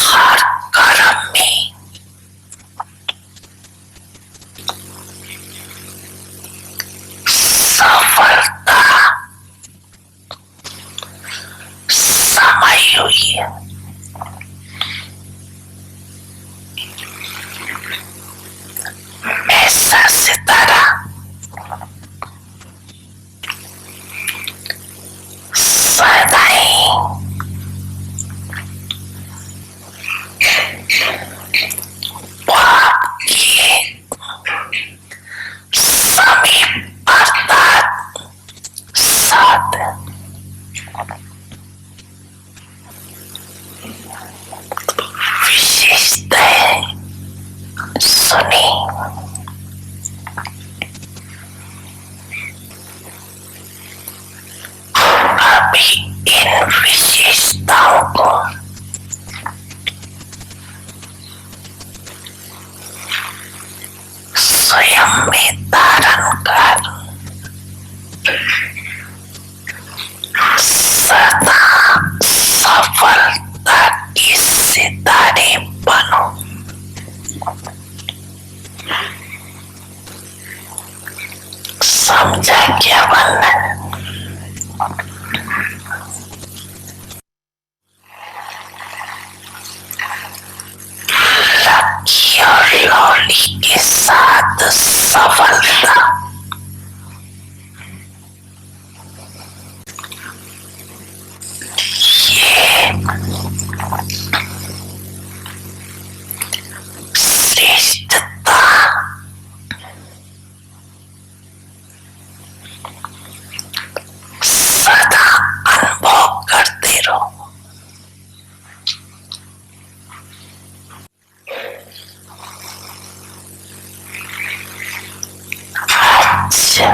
हर कर्म में सफलता समाई हुई है। ऐसा सितारा सदा ही पाप के समीप अर्थात साथ विशेषताएं सुनी। अभी इन विशेषताओं को स्वयं में धारण कर सदा सफलता के सितारे बनो। समझा क्या बनना है? लकी और लॉली के साथ सफलता ये श्रेष्ठता सदा अनुभव करते रहो। अच्छा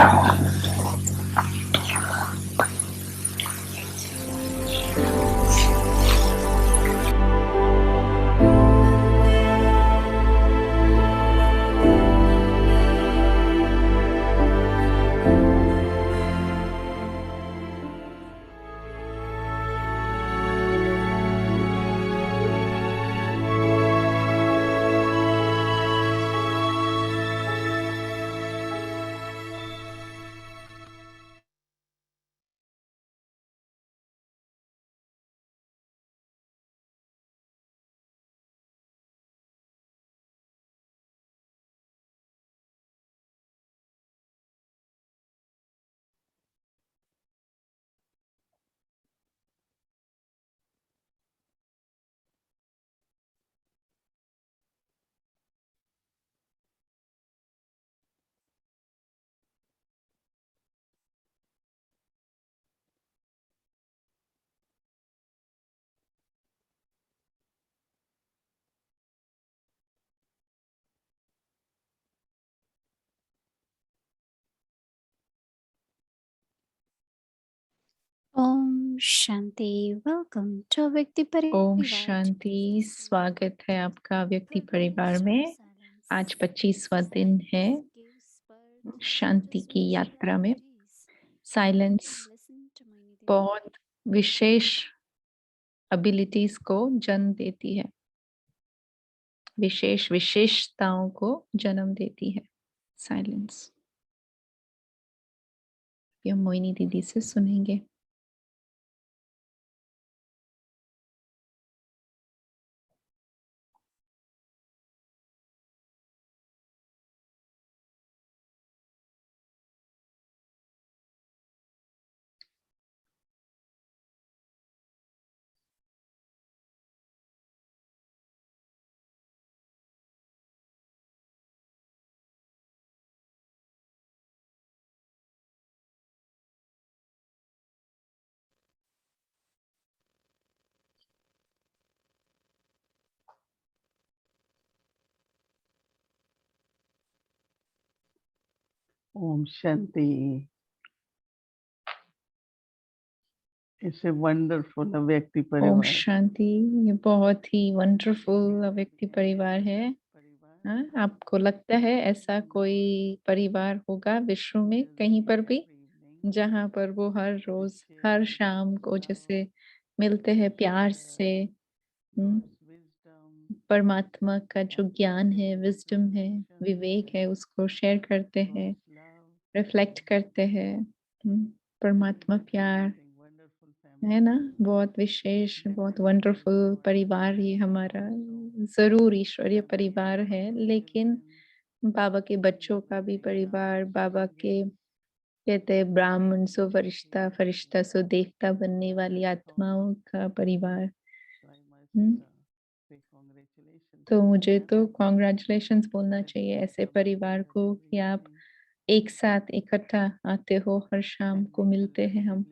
ओम शांति। वेलकम टू व्यक्ति परिवार। ओम शांति। स्वागत है आपका व्यक्ति परिवार में। आज 25वां दिन है शांति की यात्रा में। साइलेंस बहुत विशेष एबिलिटीज को जन्म देती है, विशेष विशेषताओं को जन्म देती है साइलेंस। ये मोइनी दीदी से सुनेंगे। Om Shanti. It's a wonderful व्यक्ति परिवार। ओम शांति। ये बहुत ही वंडरफुल व्यक्ति परिवार है। हाँ, आपको लगता है ऐसा कोई परिवार होगा विश्व में कहीं पर भी जहाँ पर वो हर रोज हर शाम को जैसे मिलते हैं प्यार से, परमात्मा का जो ज्ञान है, विजडम है, विवेक है, उसको शेयर करते हैं, रिफ्लेक्ट करते हैं। परमात्मा प्यार है ना, बहुत विशेष, बहुत वंडरफुल परिवार ये हमारा जरूर ईश्वरीय परिवार है। लेकिन बाबा के बच्चों का भी परिवार, बाबा के कहते हैं ब्राह्मण सो फरिश्ता, फरिश्ता सो देवता बनने वाली आत्माओं का परिवार। हम्म, तो मुझे तो कॉन्ग्रेचुलेशंस बोलना चाहिए ऐसे परिवार को कि आप एक साथ इकट्ठा आते हो, हर शाम को मिलते हैं हम,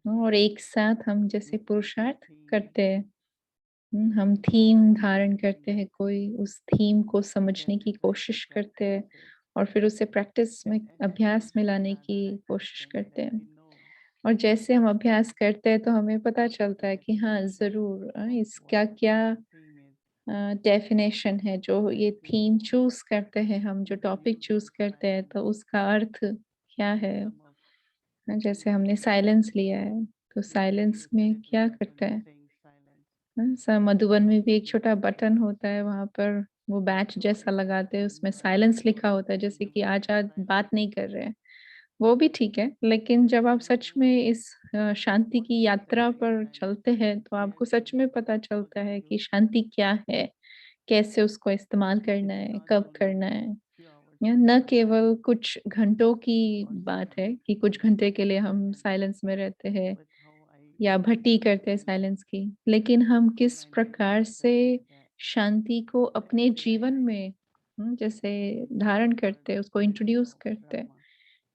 और एक साथ हम जैसे पुरुषार्थ करते हैं। हम थीम धारण करते हैं, कोई उस थीम को समझने की कोशिश करते हैं और फिर उसे प्रैक्टिस में, अभ्यास में लाने की कोशिश करते हैं। और जैसे हम अभ्यास करते हैं तो हमें पता चलता है कि हाँ जरूर इसका क्या डेफिनेशन है। जो ये थीम चूज करते हैं हम, जो टॉपिक चूज करते हैं, तो उसका अर्थ क्या है। जैसे हमने साइलेंस लिया है, तो साइलेंस में क्या करता है। मधुबन में भी एक छोटा बटन होता है, वहां पर वो बैच जैसा लगाते हैं, उसमें साइलेंस लिखा होता है, जैसे कि आज बात नहीं कर रहे हैं। वो भी ठीक है, लेकिन जब आप सच में इस शांति की यात्रा पर चलते हैं तो आपको सच में पता चलता है कि शांति क्या है, कैसे उसको इस्तेमाल करना है, कब करना है। न केवल कुछ घंटों की बात है कि कुछ घंटे के लिए हम साइलेंस में रहते हैं या भट्टी करते हैं साइलेंस की, लेकिन हम किस प्रकार से शांति को अपने जीवन में जैसे धारण करते हैं, उसको इंट्रोड्यूस करते हैं।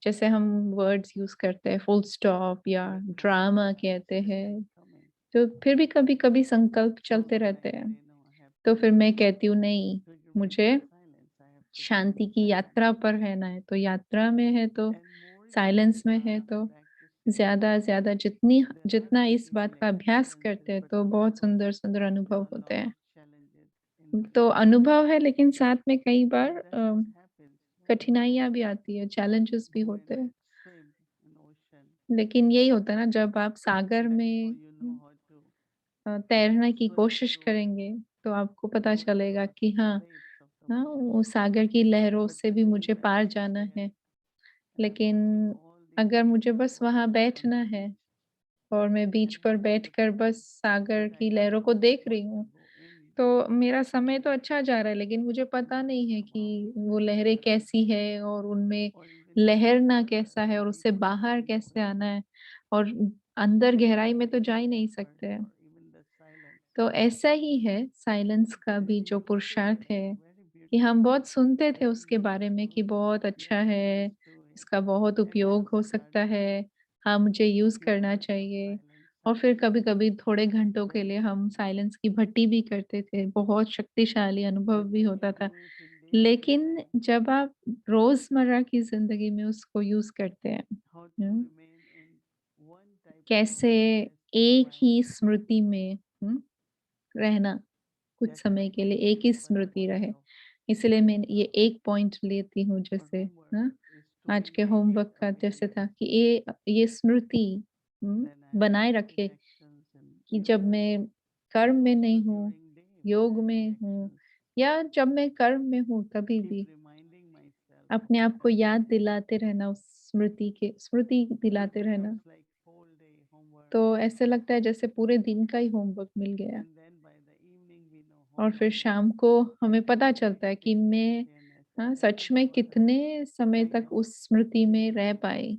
जैसे हम वर्ड्स यूज करते हैं, फुल स्टॉप या ड्रामा कहते हैं, तो फिर भी कभी कभी संकल्प चलते रहते हैं। तो फिर मैं कहती हूँ नहीं, मुझे शांति की यात्रा पर रहना है, तो यात्रा में है तो साइलेंस में है तो ज्यादा ज्यादा जितना इस बात का अभ्यास करते हैं तो बहुत सुंदर सुंदर अनुभव होते हैं। तो अनुभव है, लेकिन साथ में कई बार कठिनाइयां भी आती है, चैलेंजेस भी होते हैं। लेकिन यही होता है ना, जब आप सागर में तैरने की कोशिश करेंगे तो आपको पता चलेगा कि हाँ, वो सागर की लहरों से भी मुझे पार जाना है। लेकिन अगर मुझे बस वहां बैठना है और मैं बीच पर बैठकर बस सागर की लहरों को देख रही हूँ, तो मेरा समय तो अच्छा जा रहा है, लेकिन मुझे पता नहीं है कि वो लहरें कैसी है और उनमें लहरना कैसा है और उससे बाहर कैसे आना है, और अंदर गहराई में तो जा ही नहीं सकते हैं। तो ऐसा ही है साइलेंस का भी जो पुरुषार्थ है, कि हम बहुत सुनते थे उसके बारे में कि बहुत अच्छा है, इसका बहुत उपयोग हो सकता है, हाँ मुझे यूज करना चाहिए। और फिर कभी कभी थोड़े घंटों के लिए हम साइलेंस की भट्टी भी करते थे, बहुत शक्तिशाली अनुभव भी होता था। लेकिन जब आप रोजमर्रा की जिंदगी में उसको यूज करते हैं, हम्म, कैसे एक ही स्मृति में रहना, कुछ समय के लिए एक ही स्मृति रहे। इसलिए मैं ये एक पॉइंट लेती हूँ, जैसे हाँ, आज के होमवर्क का जैसे था कि ये स्मृति बनाए रखे कि जब मैं कर्म में नहीं हूँ, योग में हूँ, या जब मैं कर्म में हूँ तभी भी अपने आप को याद दिलाते रहना, उस स्मृति दिलाते रहना। तो ऐसे लगता है जैसे पूरे दिन का ही होमवर्क मिल गया। और फिर शाम को हमें पता चलता है कि मैं हाँ सच में कितने समय तक उस स्मृति में रह पाई।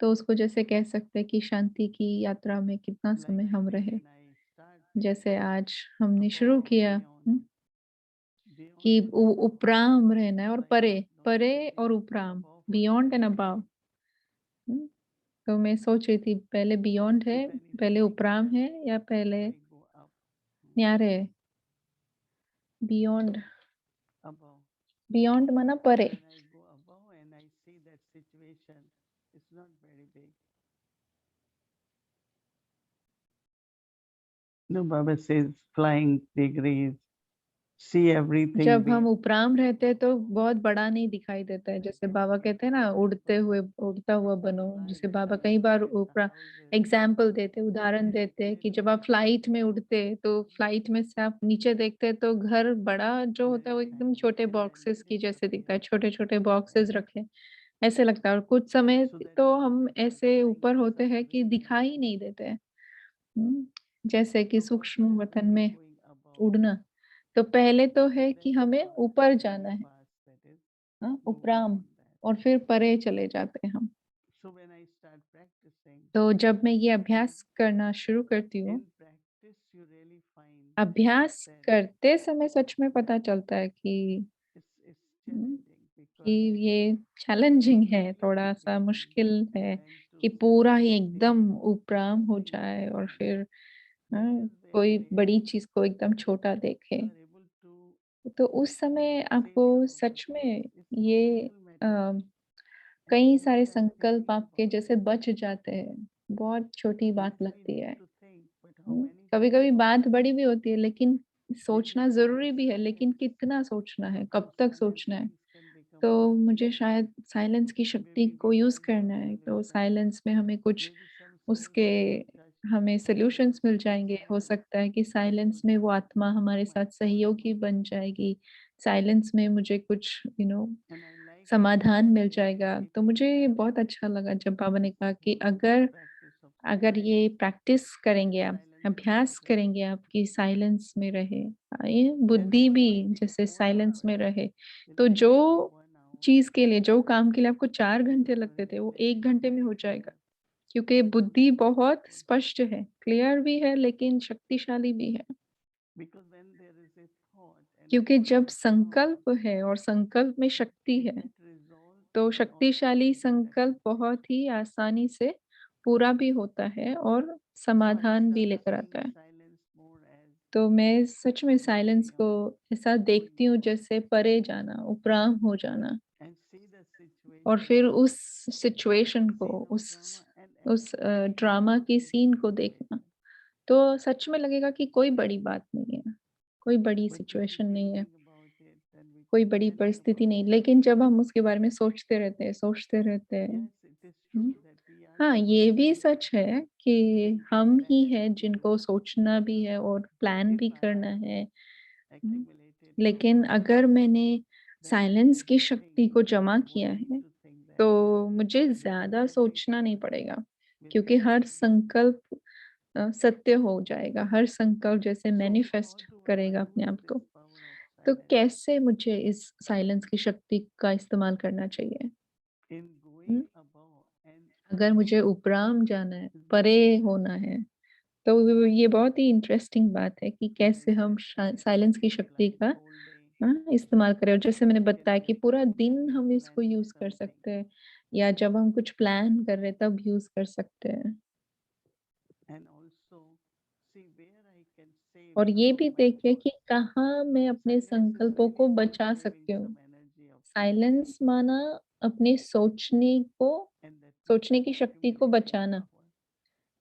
तो उसको जैसे कह सकते हैं कि शांति की यात्रा में कितना समय हम रहे। जैसे आज हमने शुरू किया कि उपराम रहना है और परे, परे और उपराम, बियॉन्ड एंड अबाव। तो मैं सोच रही थी पहले बियॉन्ड है, पहले उपराम है, या पहले न्यारे है। बियॉन्ड, बियॉन्ड माना परे। No, Baba says flying degrees, see everything जब हम big. उपराम रहते हैं तो बहुत बड़ा नहीं दिखाई देता है, जैसे बाबा कहते हैं ना उड़ता हुआ बनो। जैसे बाबा कई बार उपरा एग्जाम्पल देते, उदाहरण देते हैं कि जब आप फ्लाइट में उड़ते तो फ्लाइट में से आप नीचे देखते हैं तो घर बड़ा जो होता है वो एकदम छोटे बॉक्सेस की जैसे दिखता है, छोटे छोटे बॉक्सेस रखे ऐसे लगता है। और कुछ समय तो हम ऐसे ऊपर होते हैं कि दिखाई ही नहीं देते हैं। जैसे कि सूक्ष्म वतन में उड़ना, तो पहले तो है कि हमें ऊपर जाना है, हाँ, उपराम, और फिर परे चले जाते हैं हम। So when I start practicing, तो जब मैं ये अभ्यास करना शुरू करती हूँ, in practice you really find अभ्यास that करते समय सच में पता चलता है कि it's हम्म, challenging कि because ये चैलेंजिंग है, really थोड़ा-सा difficult मुश्किल है when to कि see पूरा ही something एकदम उपराम हो in जाए और small. फिर That हाँ, is कोई where बड़ी चीज़ को एकदम छोटा देखे। you are able to तो उस समय say आपको no. सच Because में it's no ये little अ, matter. And कई we सारे start संकल्प thinking आपके about जैसे it. बच जाते हैं, बहुत छोटी We बात actually लगती need है। to think, but how many कभी-कभी people बात बड़ी भी होती है, लेकिन they सोचना just ज़रूरी sit भी है, लेकिन silent कितना सोचना है, and कब तक suddenly सोचना है? things can become तो more मुझे clear. शायद साइलेंस की शक्ति Maybe we को यूज़ find करना more है, तो understanding. साइलेंस में हमें कुछ Maybe some उसके souls will touch हमें सॉल्यूशंस मिल जाएँगे। हो silence सकता है कि so साइलेंस में that वो आत्मा हमारे my साथ सहयोगी thoughts बन जाएगी। साइलेंस में मुझे कुछ and I like समाधान मिल when जाएगा। it तो is मुझे ये बहुत happening अच्छा लगा जब बाबा ने कहा कि through अगर practice of अगर silence. ये प्रैक्टिस करेंगे आप, Silence अभ्यास becomes a करेंगे teacher. आपकी साइलेंस में रहे, ये And बुद्धि for भी maybe जैसे 4 hours, साइलेंस में रहे, it तो may जो take me 1 hour, चीज़ के लिए, जो काम के लिए आपको 4 but घंटे you लगते थे, वो realize 1 घंटे में very हो जाएगा। clear क्योंकि how बुद्धि बहुत powerful. स्पष्ट है, क्लियर भी है लेकिन शक्तिशाली भी है। Because when there is a thought and क्योंकि thought जब comes, संकल्प है और संकल्प में शक्ति it है, get resolved तो and also शक्तिशाली can be संकल्प practiced. बहुत ही आसानी से पूरा भी होता है और So I समाधान भी start लेकर seeing आता है। silence more as तो मैं सच में साइलेंस को beyond, ऐसा going देखती हूँ beyond, जैसे परे जाना, उपराम हो जाना, and see the और situation, फिर उस सिचुएशन को, scene of drama, and उस actually ड्रामा की सीन को देखना, anticipating. तो सच में लगेगा कि कोई बड़ी बात नहीं है, कोई बड़ी But we keep सिचुएशन नहीं है, thinking about it, and we कोई keep बड़ी planning परिस्थिति about नहीं। it. लेकिन जब हम उसके बारे में सोचते रहते हैं, Yes, it is hmm, true that we are हाँ, the ये ones भी who सच है कि can हम ही plan हैं and do जिनको it. सोचना भी है और प्लान If भी I करना have है। हुँ, accumulated लेकिन knowledge, अगर मैंने then I साइलेंस have की the शक्ति thing को that जमा I किया won't need है, to think that तो मुझे because ज़्यादा सोचना everything नहीं पड़ेगा, will क्योंकि come हर true. संकल्प सत्य हो जाएगा, हर संकल्प जैसे So how manifest do I करेगा अपने use आप this को। power of तो silence कैसे मुझे इस साइलेंस की शक्ति का इस्तेमाल करना चाहिए? in going hmm, above and अगर मुझे also उपराम जाना है, being परे होना present है, तो ये बहुत ही इंटरेस्टिंग बात है कि when I कैसे हम sit शा साइलेंस की silently शक्ति like का whole day, इस्तेमाल करें। और जैसे मैंने I can बताया कि get पूरा calm दिन when we हम are इसको planning यूज़ कर something सकते हैं, या जब हम कुछ प्लान कर रहे हैं तब यूज़ कर सकते हैं। and also see where I can save और some ये of भी my देखिए thoughts. कि कहाँ मैं अपने Silence is संकल्पों really को about बचा saving सकती some हूँ। energy of thinking, साइलेंस माना अपने and that means सोचने I'm की शक्ति को accumulating बचाना। power.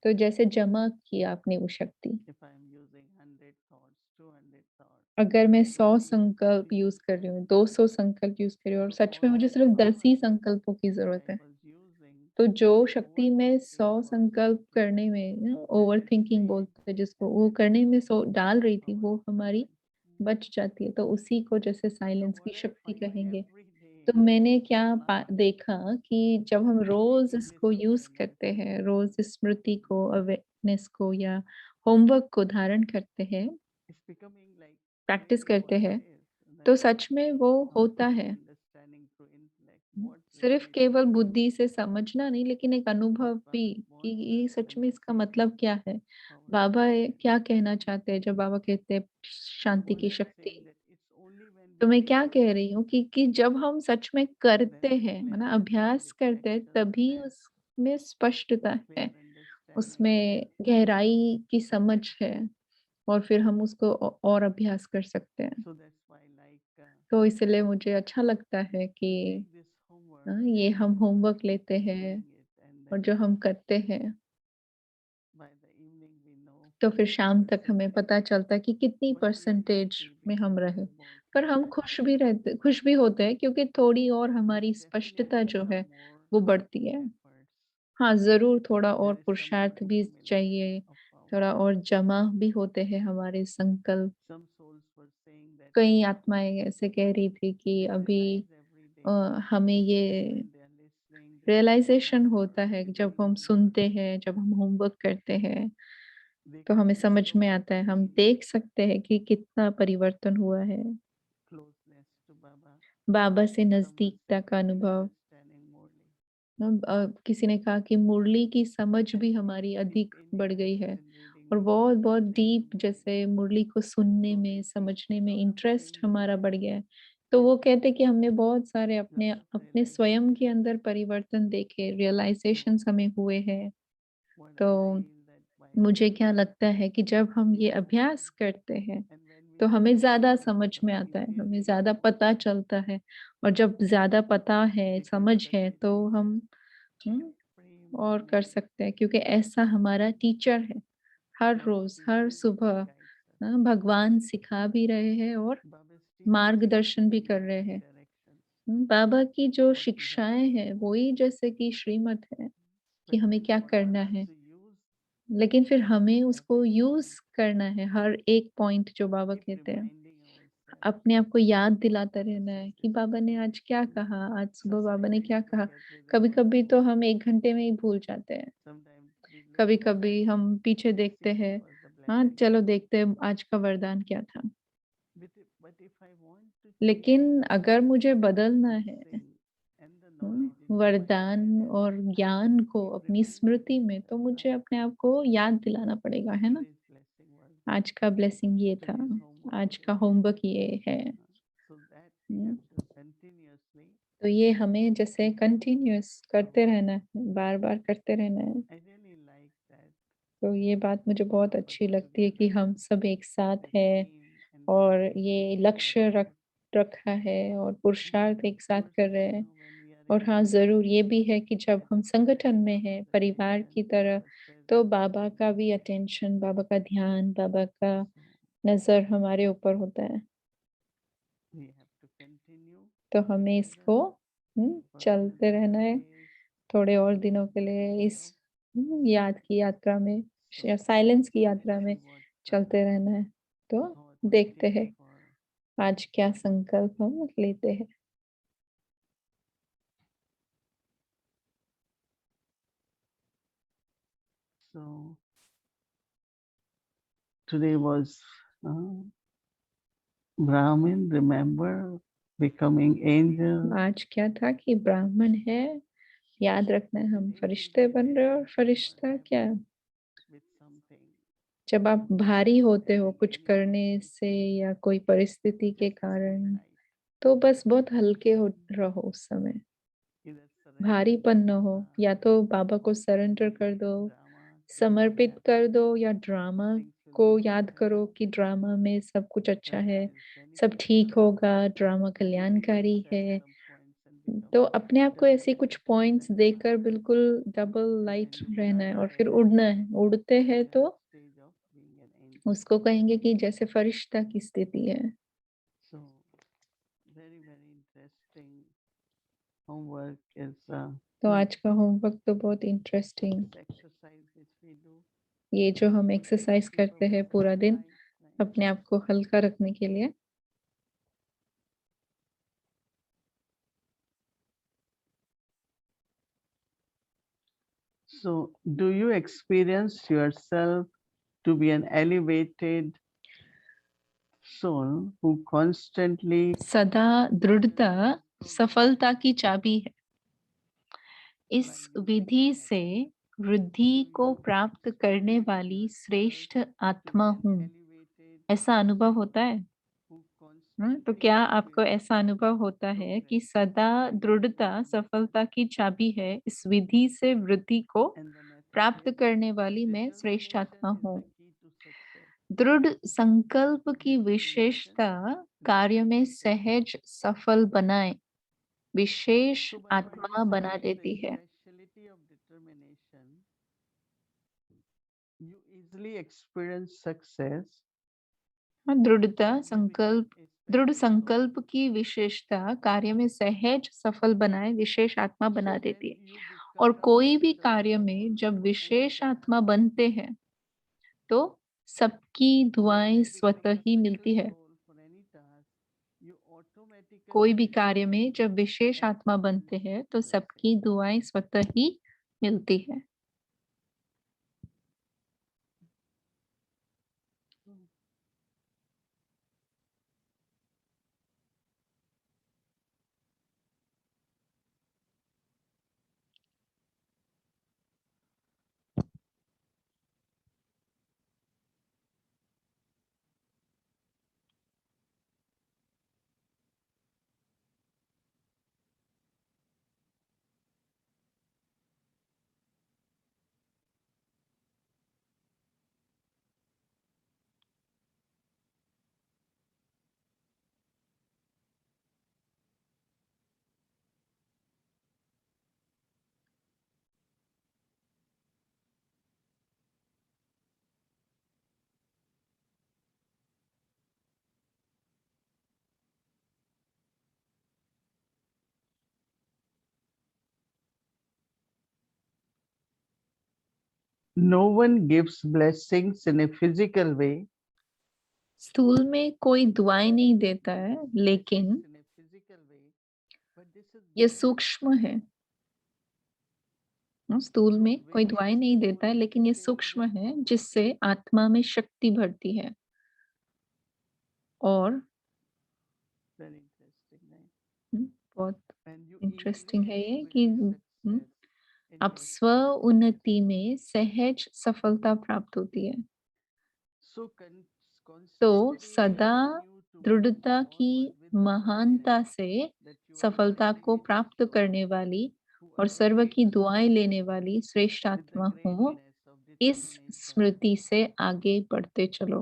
तो जैसे जमा किया आपने वो शक्ति। If I'm using 100 thoughts, 200 thoughts, अगर मैं 100 maybe संकल्प only यूज़ कर रही हूँ, 200 संकल्प यूज़ कर रही हूँ और so सच में all मुझे that सिर्फ़ 10 power ही संकल्पों की that ज़रूरत I है। was using तो जो in शक्ति मैं overthinking 100 about संकल्प something, करने में that is ओवरथिंकिंग freed बोलते हैं जिसको, and वो that करने में becomes डाल the रही थी, power वो of हमारी silence. बच जाती है। तो उसी को जैसे So साइलेंस की what I शक्ति find कहेंगे। every तो day मैंने क्या in my देखा कि जब हम रोज़ daily bliss इसको यूज़ awareness, करते हैं, रोज़ स्मृति को, अवेयरनेस को या होमवर्क को धारण करते हैं, it's becoming like practice really करते what हैं, it is. तो That सच में वो not होता through है। understanding, through intellect, what सिर्फ़ really केवल silence बुद्धि से समझना नहीं, लेकिन एक what अनुभव भी Baba कि wants us ये to सच में इसका understand मतलब क्या है? power of Baba silence. क्या कहना चाहते हैं जब बाबा कहते हैं So शांति what की I'm saying शक्ति? that it's only when तो we मैं keep क्या कह रही हूँ कि जब हम सच में करते then हैं, है ना, clarity, अभ्यास करते हैं, reflection, तभी then उसमें स्पष्टता clear है, understanding. उसमें गहराई की समझ है और फिर हम उसको और अभ्यास कर सकते हैं। So that's why like तो इसलिए मुझे अच्छा लगता है to कि take this homework ये and हम keep होमवर्क लेते हैं doing it, and और then जो हम करते हैं, by the evening we know तो फिर शाम तक हमें पता चलता है कि कितनी परसेंटेज में हम रहे। पर हम खुश भी होते हैं क्योंकि थोड़ी और हमारी स्पष्टता जो है वो बढ़ती है। हाँ, ज़रूर थोड़ा और पुरुषार्थ भी चाहिए, थोड़ा और जमा भी होते हैं हमारे संकल्प। कई आत्माएँ ऐसे कह रही थी कि अभी अ, हमें ये रियलाइज़ेशन होता है कि जब हम सुनते हैं, जब हम होमवर्क करते हैं, तो हमें समझ में आता है, हम देख सकते हैं कि कितना परिवर्तन हुआ है। बाबा से नज़दीकता का अनुभव। किसी ने कहा कि मुरली की समझ भी हमारी अधिक बढ़ गई है और बहुत-बहुत डीप जैसे मुरली को सुनने में, समझने में इंटरेस्ट हमारा बढ़ गया है। तो वो कहते हैं कि हमने बहुत सारे अपने अपने स्वयं के अंदर परिवर्तन देखे, रियलाइज़ेशंस हमें हुए हैं। तो मुझे क्या लगता है कि जब हम ये अभ्यास करते हैं, तो हमें ज़्यादा समझ में आता है, हमें ज़्यादा पता चलता है और जब ज़्यादा पता है, समझ है तो हम और कर सकते हैं क्योंकि ऐसा हमारा टीचर है। हर रोज़, हर सुबह भगवान सिखा भी रहे हैं और मार्गदर्शन भी कर रहे हैं। बाबा की जो शिक्षाएँ हैं, वही जैसे कि श्रीमत है कि हमें क्या करना है। लेकिन फिर हमें उसको यूज़ करना है, हर एक पॉइंट जो बाबा कहते हैं। अपने आप को याद दिलाता रहना है कि बाबा ने आज क्या कहा, आज सुबह बाबा ने क्या कहा। कभी-कभी तो हम 1 घंटे में ही भूल जाते हैं। कभी-कभी हम पीछे देखते हैं, हाँ, चलो देखते हैं आज का वरदान क्या था। लेकिन अगर मुझे बदलना है वरदान और ज्ञान को अपनी स्मृति में, तो मुझे अपने आप को याद दिलाना पड़ेगा, है ना? आज का ब्लेसिंग ये था, आज का होमवर्क ये है। हुँ, तो ये हमें जैसे कंटिन्यूअस करते रहना है, बार-बार करते रहना है। तो ये बात मुझे बहुत अच्छी लगती है कि हम सब एक साथ हैं और ये लक्ष्य रखा है और पुरुषार्थ एक साथ कर रहे हैं। और हाँ, ज़रूर ये भी है कि जब हम संगठन में हैं, परिवार की तरह, तो बाबा का भी अटेंशन, बाबा का ध्यान, बाबा का नज़र हमारे ऊपर होता है। तो हमें इसको चलते रहना है थोड़े और दिनों के लिए इस याद की यात्रा में, साइलेंस की यात्रा में चलते रहना है। तो देखते हैं आज क्या संकल्प हम लेते हैं। So today was Brahmin, remember, becoming angel. आज क्या था कि ब्राह्मण है, याद रखना है हम फरिश्ते बन रहे हैं और फरिश्ता क्या, जब आप भारी होते हो कुछ करने से या कोई परिस्थिति के कारण, तो बस बहुत हल्के हो रहो उस समय। भारीपन न हो, या तो बाबा को सरेंडर कर दो, समर्पित कर दो या ड्रामा को याद करो कि ड्रामा में सब कुछ अच्छा है, सब ठीक होगा, ड्रामा कल्याणकारी है। तो अपने आप को ऐसे कुछ पॉइंट्स देकर बिल्कुल डबल लाइट रहना है और फिर उड़ना है। उड़ते हैं तो उसको कहेंगे कि जैसे फरिश्ता की स्थिति है। So very interesting homework is तो आज का होमवर्क तो बहुत interesting, this exercise which we do. ये जो हम एक्सरसाइज Keep करते our हैं mind पूरा दिन light. अपने आप को हल्का रखने के लिए। So do you experience yourself to be an elevated soul who constantly सदा दृढ़ता सफलता की चाबी है। इस विधि से वृद्धि को प्राप्त करने वाली श्रेष्ठ आत्मा हूँ। ऐसा अनुभव होता है? तो क्या आपको ऐसा अनुभव होता है कि सदा दृढ़ता सफलता की चाबी है, इस विधि से वृद्धि को प्राप्त करने वाली मैं श्रेष्ठ आत्मा हूँ। दृढ़ संकल्प की विशेषता कार्य में सहज सफल बनाए, विशेष आत्मा बना देती है। you easily experience success. हाँ, दृढ़ especially संकल्प की विशेषता कार्य में सहज सफल बनाए विशेष आत्मा बना so देती when है। you और become कोई भी the कार्य soul में जब to विशेष any आत्मा task, बनते हैं तो सबकी when दुआएं you become स्वतः the ही success मिलती है। soul for any task, you कोई automatically भी कार्य में receive जब विशेष आत्मा बनते abundance हैं of तो blessing. सबकी दुआएं स्वतः ही मिलती है। No one gives blessings in a physical way. स्थूल में कोई दुआएं नहीं देता है, लेकिन In a physical way, but this is ये very सूक्ष्म है। स्थूल में कोई when you दुआएं नहीं देता है, slowly लेकिन ये fill सूक्ष्म with है power. जिससे आत्मा में शक्ति भरती है। और Very interesting, right? बहुत And you इंटरेस्टिंग easily है ये कि experience success in आप your स्व spiritual उन्नति life. में सहज सफलता प्राप्त होती है। So तो consistently सदा continue to move दृढ़ता की forward with the महानता knowledge से that you are the सफलता को elevated प्राप्त soul करने वाली who और सर्व की awaits दुआएं लेने वाली श्रेष्ठ with the आत्मा हूँ, greatness of इस determination. स्मृति से आगे बढ़ते चलो।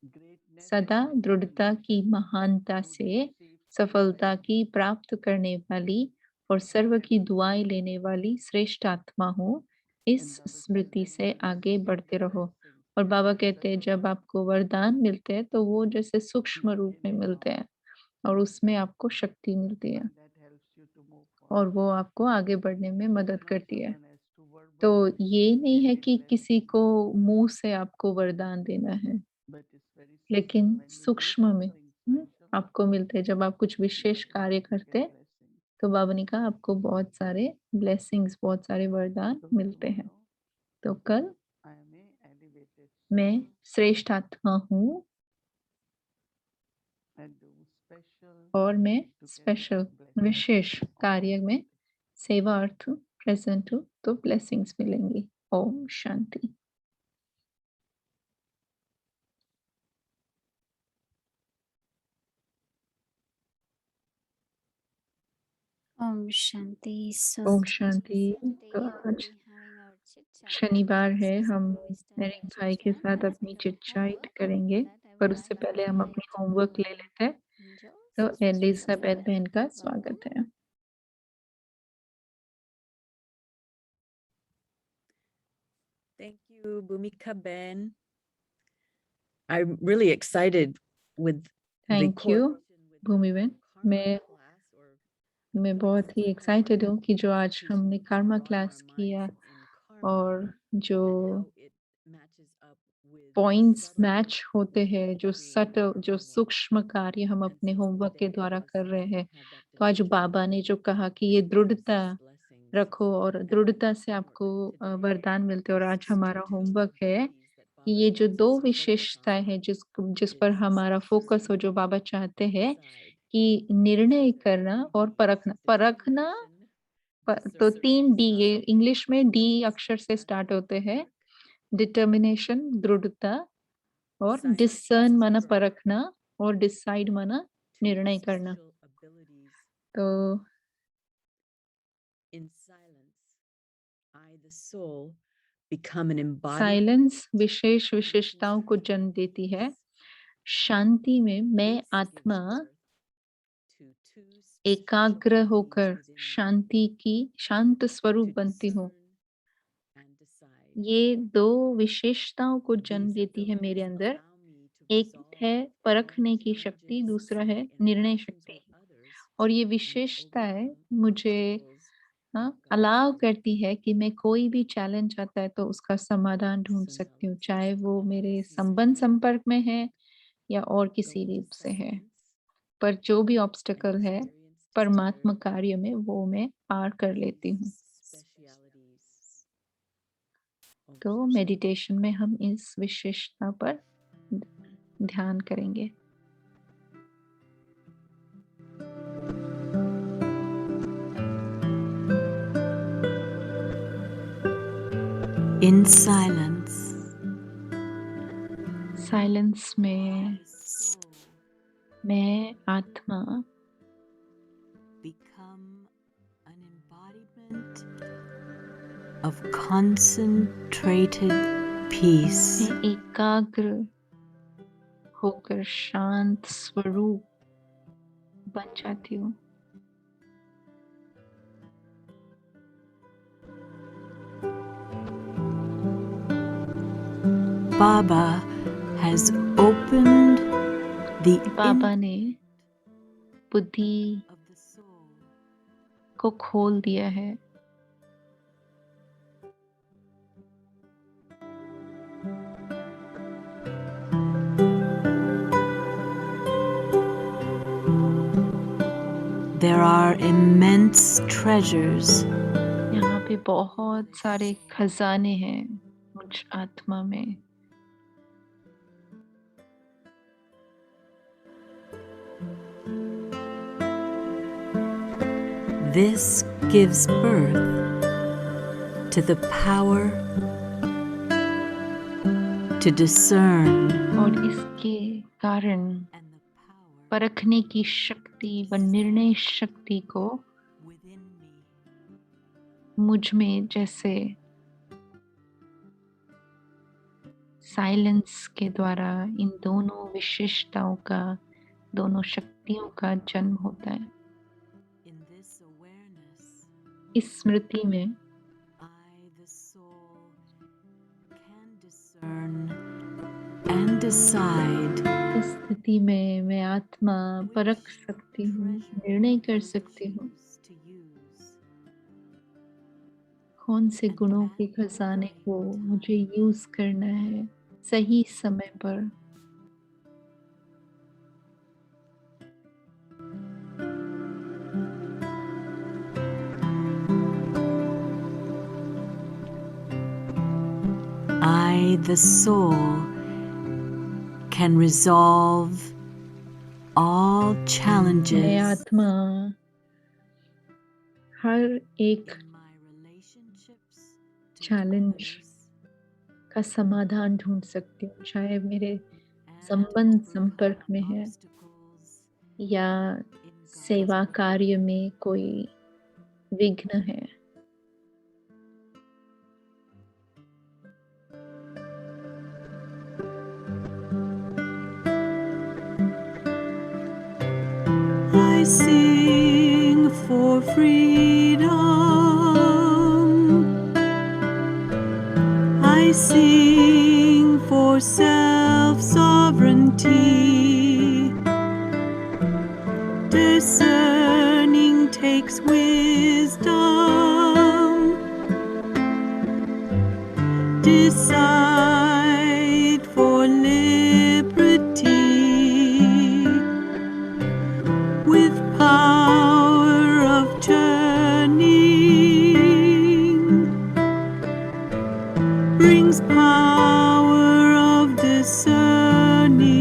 Greatness सदा of दृढ़ता की determination महानता to से receive सफलता success की प्राप्त करने वाली और सर्व की दुआएं लेने वाली श्रेष्ठ आत्मा हूँ, इस and Baba says Smriti when से you आगे receive बढ़ते the रहो। blessings और in बाबा such कहते हैं a जब way आपको वरदान मिलते हैं तो वो जैसे you सूक्ष्म रूप में gain a मिलते power हैं और उसमें आपको शक्ति मिलती है and that helps you to move और forward. वो आपको आगे बढ़ने में It is मदद not करती है। someone has to तो verbally ये नहीं give है a कि किसी blessing, को मुंह से आपको वरदान देना है, but it's very लेकिन subtle when you do सूक्ष्म में something special आपको मिलते हैं। जब आप कुछ you विशेष कार्य automatically करते get हैं blessings. तो बाबा ने कहा आपको बहुत सारे ब्लेसिंग्स, बहुत सारे वरदान So मिलते हैं। tomorrow तो कल I am a elevated मैं soul श्रेष्ठ आत्मा हूँ and do special और मैं to get स्पेशल blessings. विशेष कार्य में Shanti. सेवा अर्थ प्रेजेंट हूँ तो ब्लेसिंग्स मिलेंगी। Om Shanti. Om Shanti. So Om Shanti. तो today we'll आज be having our chit chat. शनिवार है, This is हम poised एरिक chit भाई के chat. साथ Let's अपनी take a chit chat homework. करेंगे, For that, I पर would उससे like पहले to हम अपनी invite होमवर्क ले लेते हैं। angels. तो Sister एलिजाबेथ Elizabeth, बहन का welcome. स्वागत है। Thank you, Bhumika Ben. I'm really excited with the thank you correlation with भूमि the बहन। karma class or मैं बहुत ही एक्साइटेड हूँ कि जो आज हमने कर्मा क्लास किया और जो पॉइंट्स मैच होते हैं, जो जो सूक्ष्म कार्य हम अपने होमवर्क के द्वारा कर रहे हैं। तो आज बाबा ने जो कहा कि ये दृढ़ता रखो और दृढ़ता से आपको वरदान मिलते हैं। और आज हमारा होमवर्क है कि ये जो दो विशेषताएं हैं जिस पर हमारा फोकस हो, जो बाबा चाहते हैं कि निर्णय करना और परखना तो 3 डी, ये इंग्लिश में डी अक्षर से स्टार्ट होते हैं। डिटर्मिनेशन दृढ़ता और डिसर्न माना परखना और डिसाइड माना निर्णय करना। तो साइलेंस विशेष विशेषताओं को जन्म देती है। शांति में मैं आत्मा एकाग्र होकर शांति की शांत स्वरूप बनती हूँ। ये 2 विशेषताओं को जन्म देती है मेरे अंदर। एक है परखने की शक्ति, दूसरा है निर्णय शक्ति। और ये विशेषताएँ मुझे अलाउ करती है कि मैं कोई भी चैलेंज आता है तो उसका समाधान ढूँढ सकती हूँ, चाहे वो मेरे संबंध संपर्क में है या और किसी रूप से है। पर जो भी ऑब्स्टेकल है, परमात्मा कार्य में वो मैं पार कर लेती हूँ। तो मेडिटेशन में हम इस विशेषता पर ध्यान करेंगे। In silence, साइलेंस में मैं आत्मा become an embodiment of concentrated peace. मैं एकाग्र होकर शांत स्वरूप बन जाती हूँ। Baba has opened the बाबा ने बुद्धि of the soul को खोल दिया है। There are immense treasures यहाँ पे बहुत सारे खजाने हैं मुझ आत्मा में। This gives birth to the power to discern और इसके कारण and the power परखने की शक्ति व निर्णय शक्ति को within me मुझ में जैसे साइलेंस के द्वारा इन दोनों विशेषताओं का, दोनों शक्तियों का जन्म होता है। in this awareness. इस स्मृति में I, the soul, can discern and decide इस स्थिति में मैं आत्मा परख सकती हूँ, निर्णय कर सकती हूँ to use. कौन से गुणों के खजाने को मुझे यूज करना है सही समय पर। I, the soul, can resolve all मैं challenges आत्मा हर एक in my relationships to challenge others का समाधान ढूंढ सकती हूँ, चाहे मेरे and संबंध overcome संपर्क में है obstacles या in God's सेवा will. कार्य में कोई विघ्न है। I sing for freedom. I sing for self-sovereignty. Discerning takes wisdom. Decide for liberty. With power of turning brings power of discerning.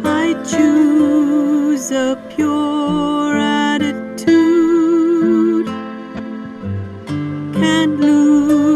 I choose a pure attitude, can't lose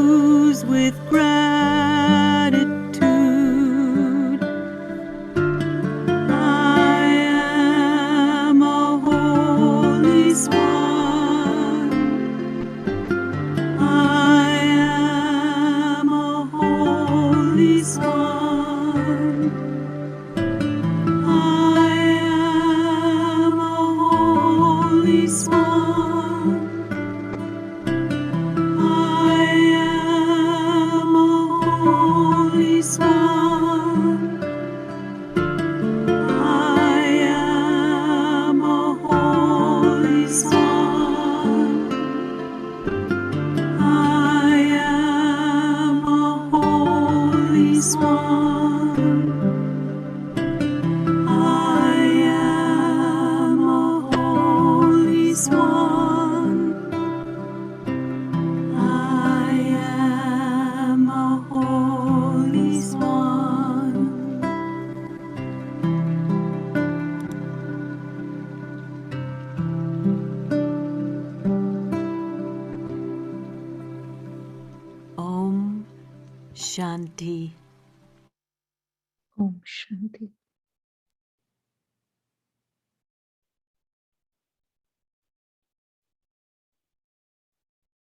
Shanti. Om Shanti.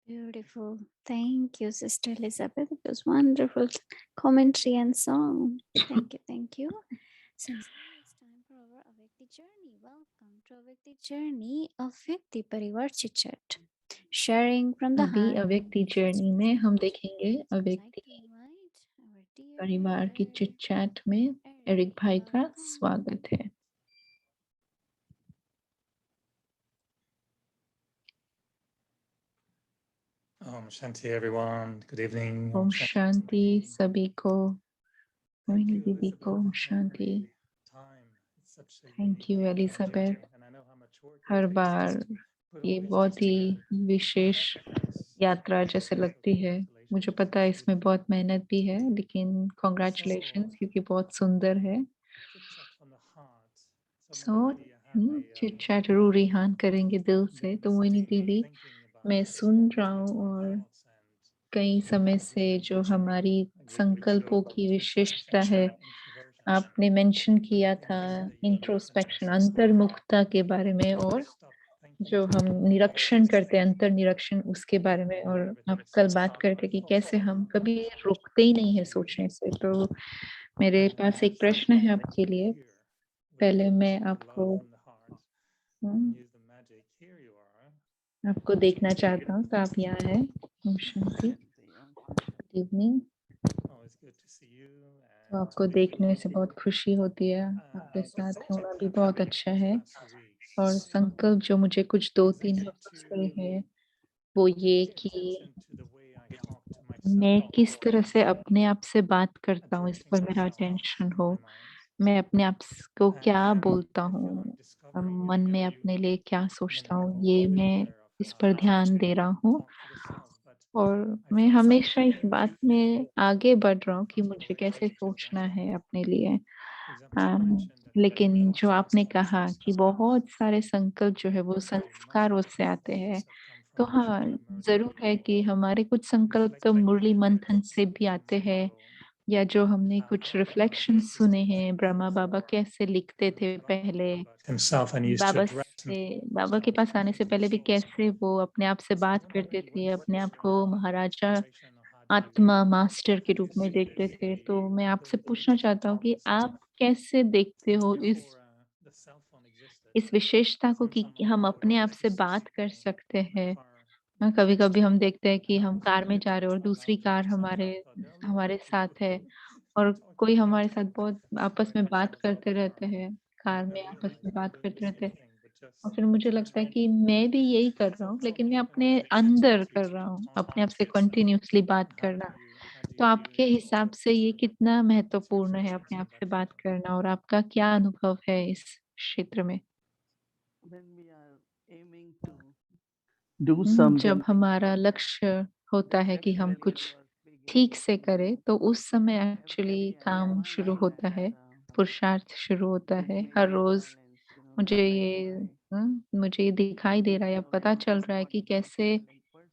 Beautiful. Thank you, Sister Elizabeth. It was wonderful commentary and song. Thank you, thank you. Since now it's time for our Avyakti journey. Welcome to Avyakti journey of Vyakti Parivar Chit Chat. Sharing from the अभी heart. अव्यक्ति journey में हम देखेंगे So I'd like अव्यक्ति to invite our dear परिवार की Eric. Chit chat में Eric भाई का welcome. स्वागत है। Om Shanti everyone. Good evening. Om Shanti सभी को। मोहिनी दीदी को ओम शांति। Thank you Elizabeth. हर बार ये बहुत ही विशेष यात्रा जैसे लगती है। मुझे पता है इसमें बहुत मेहनत भी है, लेकिन कॉन्ग्रेचुलेशंस क्योंकि बहुत सुंदर है। चिट चैट जरूर रिहान करेंगे दिल से। तो मोहिनी दीदी, मैं सुन रहा हूँ और कई समय से जो हमारी संकल्पों की विशेषता है, आपने मेंशन किया था इंट्रोस्पेक्शन, अंतर्मुखता के बारे में, और जो हम निरीक्षण करते हैं अंतर निरीक्षण उसके बारे में। और आप कल बात करते कि कैसे हम कभी रुकते ही नहीं है सोचने से। तो मेरे पास एक प्रश्न है आपके लिए। पहले मैं आपको देखना चाहता हूँ, तो आप यहाँ है। ओम शांति। Good evening. तो आपको देखने से बहुत खुशी होती है, आपके साथ होना भी बहुत अच्छा है। और संकल्प जो मुझे कुछ 2-3 हफ्ते से है वो ये कि मैं किस तरह से अपने आप से बात करता हूँ, इस पर मेरा अटेंशन हो। मैं अपने आप को क्या बोलता हूँ, मन में अपने लिए क्या सोचता हूँ, ये मैं इस पर ध्यान दे रहा हूँ। और मैं हमेशा इस बात में आगे बढ़ रहा हूँ कि मुझे कैसे सोचना है अपने लिए। लेकिन जो आपने कहा कि बहुत सारे संकल्प जो है वो संस्कारों से आते हैं, तो हाँ, ज़रूर है कि हमारे कुछ संकल्प तो मुरली मंथन से भी आते हैं, या जो हमने कुछ रिफ्लेक्शन सुने हैं, ब्रह्मा बाबा कैसे लिखते थे पहले, बाबा के पास आने से पहले भी कैसे वो अपने आप से बात करते थे, अपने आप को महाराजा आत्मा मास्टर के रूप में देखते थे। तो मैं आपसे पूछना चाहता हूँ कि आप कैसे देखते हो इस विशेषता को कि हम अपने आप से बात कर सकते हैं। कभी-कभी हम देखते हैं कि हम कार में जा रहे हैं और दूसरी कार हमारे हमारे साथ है, और कोई हमारे साथ बहुत आपस में बात करते रहते हैं, कार में आपस में बात करते रहते हैं। और फिर मुझे लगता है कि मैं भी यही कर रहा हूँ, लेकिन मैं अपने अंदर कर रहा हूँ, अपने आप से कंटिन्यूअसली बात करना। तो आपके हिसाब से ये कितना महत्वपूर्ण है अपने आप से बात करना, और आपका क्या अनुभव है इस क्षेत्र में? when we are aiming to do something, जब हमारा लक्ष्य होता है कि हम कुछ ठीक से करें, तो उस समय एक्चुअली काम शुरू होता है, पुरुषार्थ शुरू होता है। हर रोज़ मुझे ये मुझे ये दिखाई दे रहा है, या पता चल रहा है कि कैसे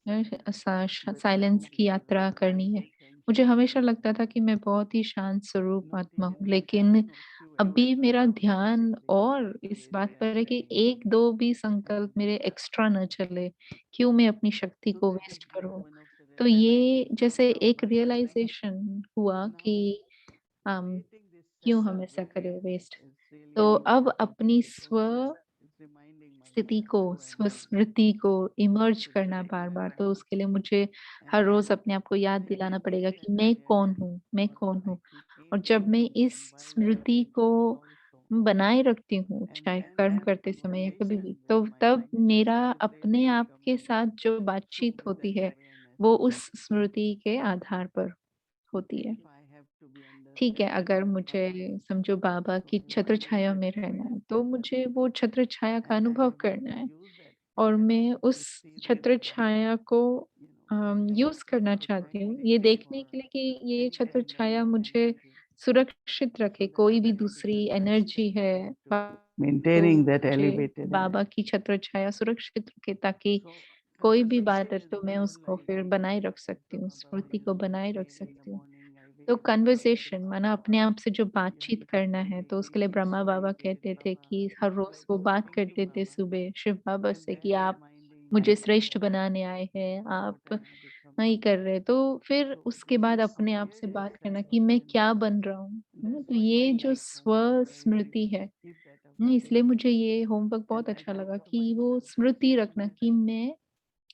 साइलेंस की यात्रा करनी है। मुझे हमेशा लगता था कि मैं बहुत ही शांत स्वरूप आत्मा हूँ, लेकिन अभी मेरा ध्यान और इस बात पर है कि 1-2 भी संकल्प मेरे एक्स्ट्रा न चले, क्यों मैं अपनी शक्ति को वेस्ट करूँ। तो ये जैसे एक रियलाइज़ेशन हुआ कि हम क्यों हम ऐसा करें वेस्ट। तो अब अपनी स्थिति को, स्वस्मृति को इमर्ज करना बार-बार, तो उसके लिए मुझे हर रोज़ अपने आप को याद दिलाना पड़ेगा कि मैं कौन हूँ, मैं कौन हूँ। और जब मैं इस स्मृति को बनाए रखती हूँ, चाहे कर्म करते समय या कभी भी, तो तब मेरा अपने आप के साथ जो बातचीत होती है, वो उस स्मृति के आधार पर होती है। ठीक है, अगर मुझे समझो बाबा की छत्र छाया में रहना है, तो मुझे वो छत्र छाया का अनुभव करना है, और मैं उस छत्र छाया को यूज़ करना चाहती हूँ, ये देखने के लिए कि ये छत्र छाया मुझे सुरक्षित रखे, कोई भी दूसरी एनर्जी है तो maintaining that मुझे elevated बाबा energy. की छत्र छाया सुरक्षित रखे, ताकि कोई भी बात है तो मैं उसको फिर बनाए रख सकती हूँ, स्मृति को बनाए रख सकती हूँ। तो कन्वर्सेशन माना अपने आप से जो बातचीत करना है, तो उसके लिए ब्रह्मा बाबा कहते थे कि हर रोज़ वो बात करते थे सुबह शिव बाबा से कि आप मुझे श्रेष्ठ बनाने आए हैं, आप नहीं कर रहे। तो फिर उसके बाद अपने आप से बात करना कि मैं क्या बन रहा हूँ, है ना? तो ये जो स्व-स्मृति है, इसलिए मुझे ये होमवर्क बहुत अच्छा लगा कि वो स्मृति रखना कि मैं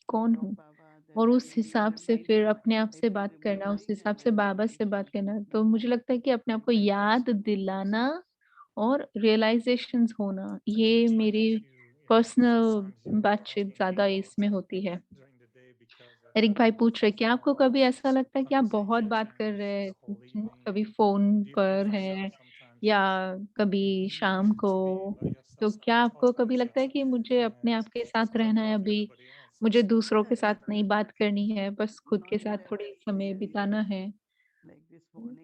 कौन हूँ? और उस हिसाब से फिर अपने आप से बात करना, उस हिसाब से बाबा से बात करना। तो मुझे लगता है कि अपने आप को याद दिलाना और रियलाइज़ेशंस होना, ये मेरी पर्सनल बातचीत ज़्यादा इसमें होती है। एरिक भाई पूछ रहे हैं, क्या आपको कभी ऐसा लगता है कि आप बहुत बात कर रहे हैं, कभी फ़ोन पर हैं या कभी शाम को, तो क्या आपको कभी लगता है कि मुझे अपने आप के साथ रहना है अभी, मुझे दूसरों के साथ नहीं बात करनी है, बस खुद के साथ थोड़ी समय बिताना है? हुँ,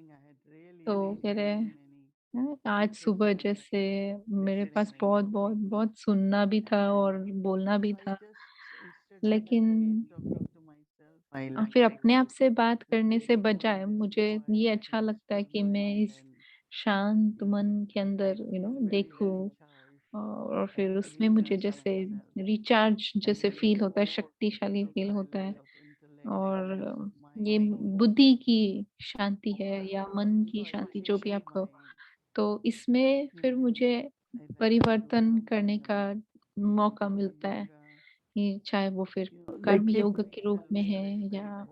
तो कह रहे हैं आज सुबह जैसे मेरे पास बहुत सुनना भी था और बोलना भी था, लेकिन फिर अपने आप से बात करने से बजाय मुझे ये अच्छा लगता है कि मैं इस शांत मन के अंदर देखूँ और फिर उसमें मुझे जैसे रिचार्ज जैसे फ़ील होता है, शक्तिशाली फ़ील होता है और ये बुद्धि की शांति है या मन की शांति जो भी आप कहो। तो इसमें फिर मुझे परिवर्तन करने का मौका मिलता है, कि चाहे वो फिर कर्म योग के रूप में है या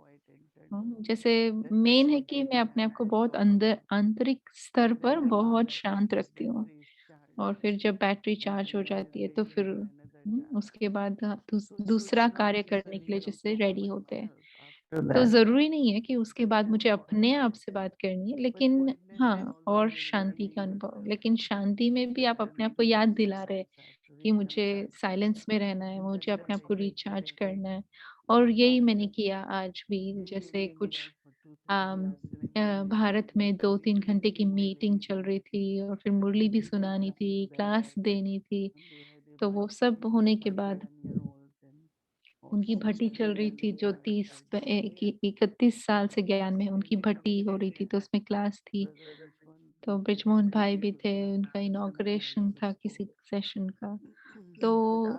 जैसे मेन है कि मैं अपने आप को बहुत अंदर आंतरिक स्तर पर बहुत शांत रखती हूँ और फिर जब बैटरी चार्ज हो जाती है तो फिर उसके बाद दूसरा कार्य करने के लिए जैसे रेडी होते हैं। तो ज़रूरी नहीं है कि उसके बाद मुझे अपने आप से बात करनी है, लेकिन हाँ, और शांति का अनुभव। लेकिन शांति में भी आप अपने आप को याद दिला रहे हैं कि मुझे साइलेंस में रहना है, मुझे अपने आप को रिचार्ज करना है और यही मैंने किया आज भी। जैसे कुछ अम, भारत में 2-3 घंटे की मीटिंग चल रही थी और फिर मुरली भी सुनानी थी, क्लास देनी थी, तो वो सब होने के बाद उनकी भट्टी चल रही थी जो 30 प ए कि 31 साल से ज्ञान में है, उनकी भट्टी हो रही थी, तो उसमें क्लास थी। तो बृजमोहन भाई भी थे, उनका इनॉग्रेशन था किसी सेशन का। तो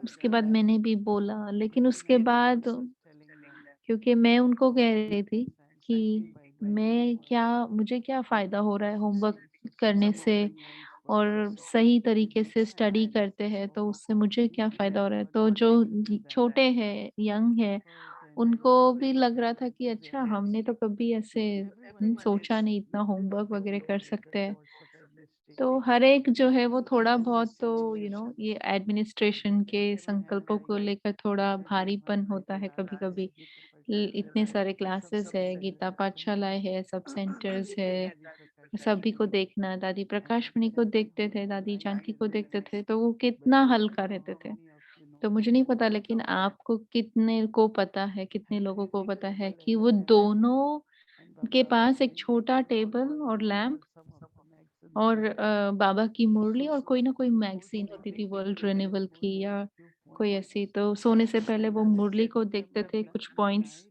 उसके बाद मैंने भी बोला, लेकिन उसके बाद क्योंकि मैं उनको कह रही थी कि मुझे क्या फ़ायदा हो रहा है होमवर्क करने से और सही तरीके से स्टडी करते हैं, तो उससे मुझे क्या फ़ायदा हो रहा है? तो जो छोटे हैं, यंग हैं, उनको भी लग रहा था कि अच्छा हमने तो कभी ऐसे सोचा नहीं इतना होमवर्क वगैरह कर सकते हैं। तो हर एक जो है वो थोड़ा बहुत तो ये एडमिनिस्ट्रेशन के संकल्पों को लेकर थोड़ा भारीपन होता है कभी-कभी। इतने सारे क्लासेस है, गीता पाठशालाएँ है, सब सेंटर्स है, सभी को देखना, दादी प्रकाश मणि को देखते थे, दादी जानकी को देखते थे, तो वो कितना हल्का रहते थे। तो मुझे नहीं पता लेकिन आपको कितने को पता है, कितने लोगों को पता है कि वो दोनों के पास एक छोटा टेबल और लैंप और बाबा की मुरली और कोई ना कोई मैगज़ीन होती थी वर्ल्ड रिन्यूअल की या कोई ऐसी, तो सोने से पहले वो मुरली को देखते थे, कुछ पॉइंट्स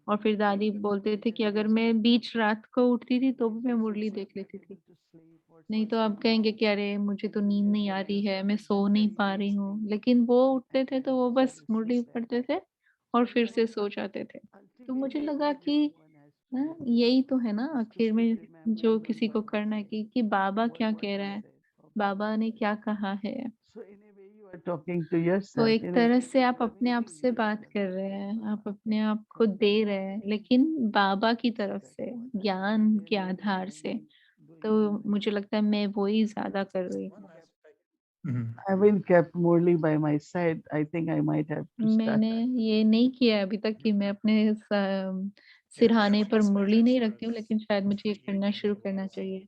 और फिर दादी बोलते थे कि अगर मैं बीच रात को उठती थी तो भी मैं मुरली देख लेती थी। नहीं तो आप कहेंगे कि अरे मुझे तो नींद नहीं आ रही है, मैं सो नहीं पा रही हूँ। लेकिन वो उठते थे तो वो बस मुरली पढ़ते थे और फिर से सो जाते थे। तो मुझे लगा कि यही तो है ना आखिर में जो किसी को करना है कि बाबा क्या कह रहा है, बाबा ने क्या कहा है। तो एक तरह से आप अपने आप से बात कर रहे हैं, आप अपने आप को दे रहे हैं, लेकिन बाबा की तरफ से, ज्ञान के आधार से। तो मुझे लगता है मैं वो ही ज़्यादा कर रही हूँ। Mhm. मैंने ये नहीं किया है अभी तक कि मैं अपने सिरहाने पर मुरली नहीं रखती हूँ, लेकिन शायद मुझे ये करना शुरू करना चाहिए।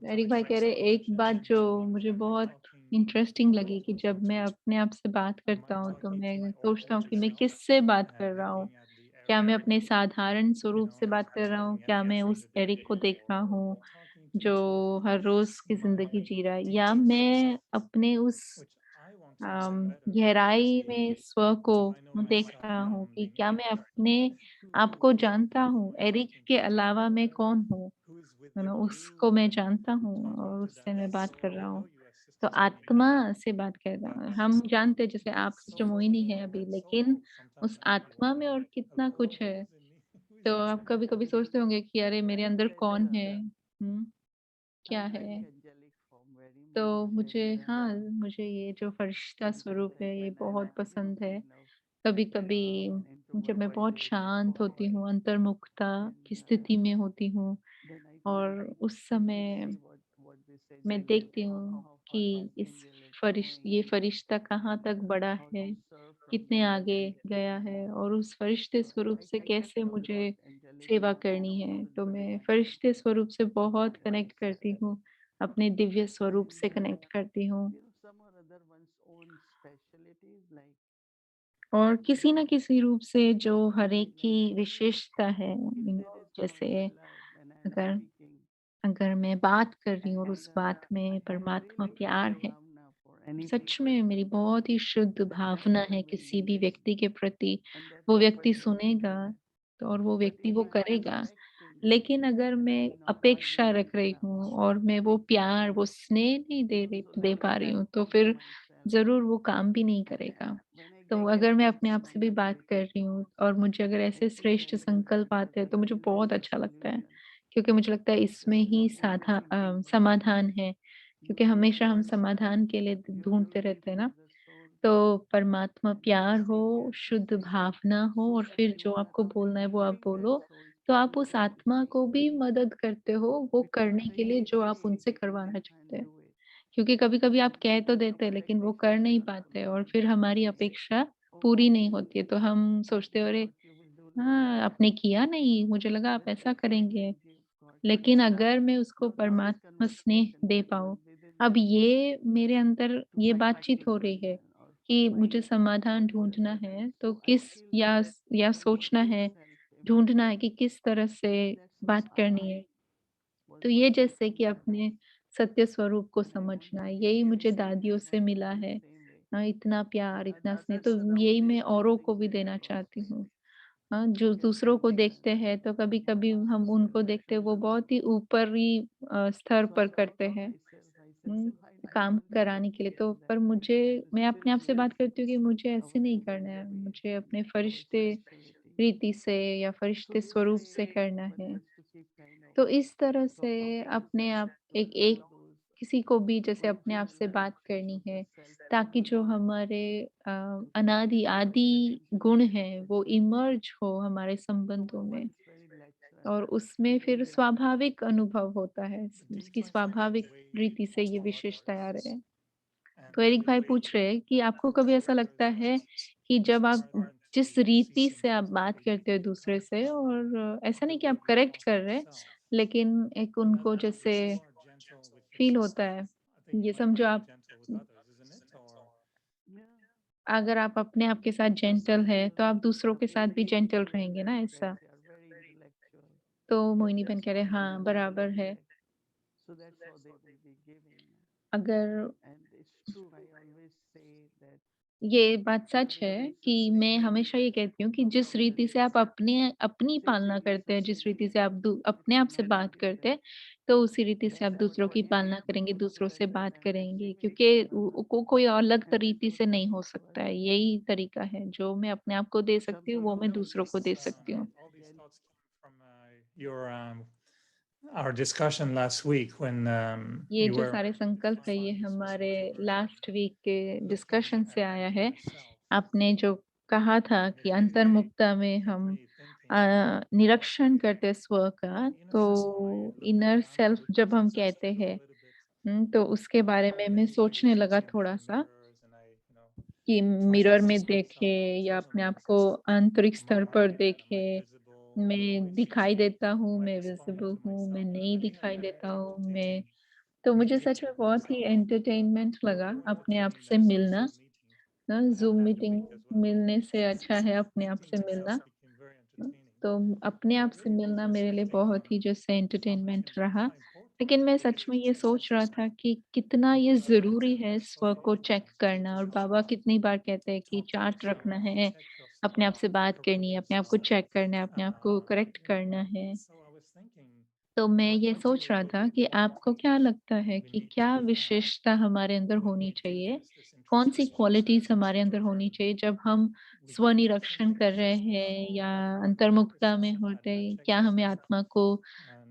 एरिक भाई कह रहे एक बात जो मुझे बहुत इंटरेस्टिंग लगी कि जब मैं अपने आप से बात करता हूँ, तो मैं सोचता हूँ कि मैं किससे बात कर रहा हूँ? क्या मैं अपने साधारण स्वरूप से बात कर रहा हूँ? क्या मैं उस एरिक को देख रहा हूँ, जो हर रोज़ की ज़िंदगी जी रहा है? या मैं अपने उस गहराई में स्व को देख रहा हूँ कि क्या मैं अपने आप को जानता हूँ, एरिक के अलावा मैं कौन हूँ? है ना? उसको मैं जानता हूँ और उससे मैं बात कर रहा हूँ। तो आत्मा से बात कर रहा हूँ। हम जानते हैं जैसे आप सिस्टर मोहिनी हैं अभी, लेकिन उस आत्मा में और कितना कुछ है। तो आप कभी-कभी सोचते होंगे कि अरे मेरे अंदर कौन है? हुँ, क्या I है? like angelic form very तो much, मुझे and हाँ, मुझे ये जो फरिश्ता in the स्वरूप है sense ये when I'm बहुत actually पसंद है। kind of कभी-कभी जब introvert मैं or बहुत introverted शांत form, होती हूँ, अंतर्मुखता then की स्थिति में होती हूँ then I can और like उस समय see what they say मैं देखती generically, हूँ how far कि this इस angel is going, फरिश्ता कहाँ तक बढ़ा how है, to serve from कितने that आगे angelic गया form. है और उस फरिश्ते So स्वरूप से I get कैसे a lot मुझे angelic सेवा from करनी है। to तो the मैं divine फरिश्ते form. स्वरूप से बहुत That कनेक्ट is, करती हूँ, अपने दिव्य स्वरूप and से कनेक्ट करती हूँ। some or other one's own specialties like और किसी न किसी रूप से जो हर एक something की like that. विशेषता है, If there is जैसे someone's love when I am अगर speaking, अगर मैं बात कर रही हूँ और and उस बात में I have परमात्मा really प्यार Divya है, Bhavna for any such people, में मेरी बहुत ही शुद्ध then भावना that's है very किसी भी interesting. व्यक्ति के प्रति, And that वो व्यक्ति happens सुनेगा naturally. तो और वो But व्यक्ति if वो I am करेगा। expecting, लेकिन अगर then I मैं may not अपेक्षा always रख रही love. हूँ और मैं वो प्यार, वो स्नेह नहीं So दे that पा is रही I हूँ, तो think to फिर myself. ज़रूर वो काम भी नहीं And करेगा। when I तो get अगर मैं these अपने आप से भी बात कर negative रही हूँ thoughts, और मुझे अगर I ऐसे think श्रेष्ठ that is संकल्प आते हैं, तो मुझे really बहुत the अच्छा लगता है। solution. क्योंकि मुझे लगता है Because इसमें ही overthinking will समाधान है। क्योंकि use हमेशा हम words, समाधान के लिए you ढूँढते will रहते हैं defeat ना। the soul. तो परमात्मा And when प्यार हो, we are शुद्ध defeating भावना हो और फिर जो soul, आपको बोलना है वो आप bring that बोलो, soul तो to आप you. उस आत्मा को भी मदद करते हो वो Because करने के very लिए जो आप easily उनसे they करवाना चाहते can't हैं। do it. क्योंकि कभी-कभी आप कह तो देते हैं Our लेकिन वो कर नहीं expectations are पाते और very फिर big. हमारी अपेक्षा Oh, पूरी नहीं होती है। तो हम सोचते you हैं अरे! thought you will do like हाँ, that. आपने किया नहीं, मुझे लगा आप But ऐसा you करेंगे। can give God लेकिन praise. अगर मैं उसको Now this is परमात्मा स्नेह conversation दे possible पाऊँ, within अब this ये मेरे अंदर to ये find बातचीत हो रही है conclusion or कि find मुझे समाधान what is ढूँढना happening. है, तो So I feel that या what सोचना is है, ढूँढना है self-image, कि किस तरह से that's what बात करनी है। I was तो ये wanting जैसे to कि know. अपने सत्य स्वरूप को And I want समझना, to यही really मुझे receive दादियों that से मिला in the है। same way. इतना प्यार, I इतना thought स्नेह, that's तो the यही मैं only औरों blessing को भी that I देना was चाहती हूँ। feeling. हाँ, जो That दूसरों को angelic देखते हैं तो form of कभी-कभी हम उनको sister देखते हैं वो Shweta. बहुत ही ऊपरी स्तर So I पर thought करते to हैं myself, I said, why not काम take कराने के लिए। care तो of that पर मुझे and मैं still अपने आप से live बात करती हूँ कि मुझे our ऐसे नहीं करना angelic है, ways मुझे and अपने our फरिश्ते speciality. रीति से या So फरिश्ते this स्वरूप way, से करना one है। has to keep kind of तो इस तरह से talking अपने आप to एक allow एक those किसी को भी जैसे अपने आप original से बात directions करनी of the है, self to ताकि जो come हमारे to अनादि flow आदि in an गुण angelic हैं, वो expression. इमर्ज हो हमारे So my संबंधों में voice very natural. और उसमें फिर And स्वाभाविक अनुभव होता है, Do you उसकी find that the स्वाभाविक way रीति से ये our विशेषताएँ आ voices रहे हैं। तो and एरिक the भाई way पूछ रहे हैं कि आपको our कभी ऐसा लगता words है कि जब आप are meant जिस to रीति seem से आप to बात be करते हो दूसरे से और ऐसा the नहीं कि way आप we करेक्ट talk कर to रहे हैं, ourselves, लेकिन एक that उनको जैसे you are gentle with feel yourself. होता है। I think ये you might समझो be आप gentle with others, isn't it? Or yeah, अगर आप अपने आप के साथ जेंटल so हैं, तो आप दूसरों के साथ भी really जेंटल feel रहेंगे ना that ऐसा? they are very intellectual. तो That मोहिनी बहन that's कह रहे how हैं, they हाँ, will be बराबर giving है। that. So that's how they will be giving. अगर And it's true. I always say that ये बात if सच there है is कि a मैं saying हमेशा ये कहती हूँ कि जिस from the रीति से आप divine, अपनी पालना saying is करते a हैं, जिस saying. रीति से आप It's अपने आप से not बात करते different. हैं, तो उसी रीति से आप That's what दूसरों की angelic पालना करेंगे, force दूसरों से Shweta बात ma'am is करेंगे, giving क्योंकि to us. कोई अलग And that's रीति what से नहीं हो happened to us. सकता है। यही तरीका है, जो मैं अपने आप को दे Some सकती हूँ, वो people मैं think दूसरों को it's दे सकती हूँ। all these thoughts came from your our discussion last week when ये you जो were सारे संकल्प है, ये defining हमारे specifically the term last week के looking डिस्कशन से at आया the है। inner self. आपने जो कहा था And कि it made अंतर्मुखता में हम me thinking about निरीक्षण करते हैं स्व का, the inner तो self. I looked inner around self जब हम just कहते to do हैं, a little bit तो उसके बारे में मैं सोचने visualization, लगा seeing different थोड़ा-सा mirrors, and I कि मिरर tried to में see myself देखे not या अपने physically. आप को आंतरिक स्तर पर Am I देखे। visible? मैं दिखाई देता हूँ, Am I मैं responding विज़िबल to हूँ, मैं myself? And नहीं I think I दिखाई had देता हूँ, मैं difficulty तो मुझे सच meeting में बहुत ही myself. एंटरटेनमेंट लगा Going to अपने आप training से that मिलना। Zoom meeting I had zoom had the meeting week as well. मिलने से अच्छा है अपने आप Meeting से myself मिलना। became very entertaining. तो अपने But आप I से really was मिलना also मेरे लिए thinking बहुत ही जैसे how much एंटरटेनमेंट रहा। how important लेकिन मैं सच में ये सोच रहा था कि कितना ये ज़रूरी है स्व को चेक करना, और बाबा कितनी बार कहते हैं कि चार्ट रखना है, अपने आप से बात करनी है, अपने आप को चेक करना है, अपने आप को करेक्ट करना है। तो मैं ये सोच रहा था कि आपको क्या लगता है कि क्या विशेषता हमारे अंदर होनी चाहिए? कौन-सी क्वालिटीज़ हमारे अंदर होनी चाहिए जब हम स्वनिरीक्षण कर रहे हैं या अंतर्मुखता में होते हैं? क्या हमें आत्मा को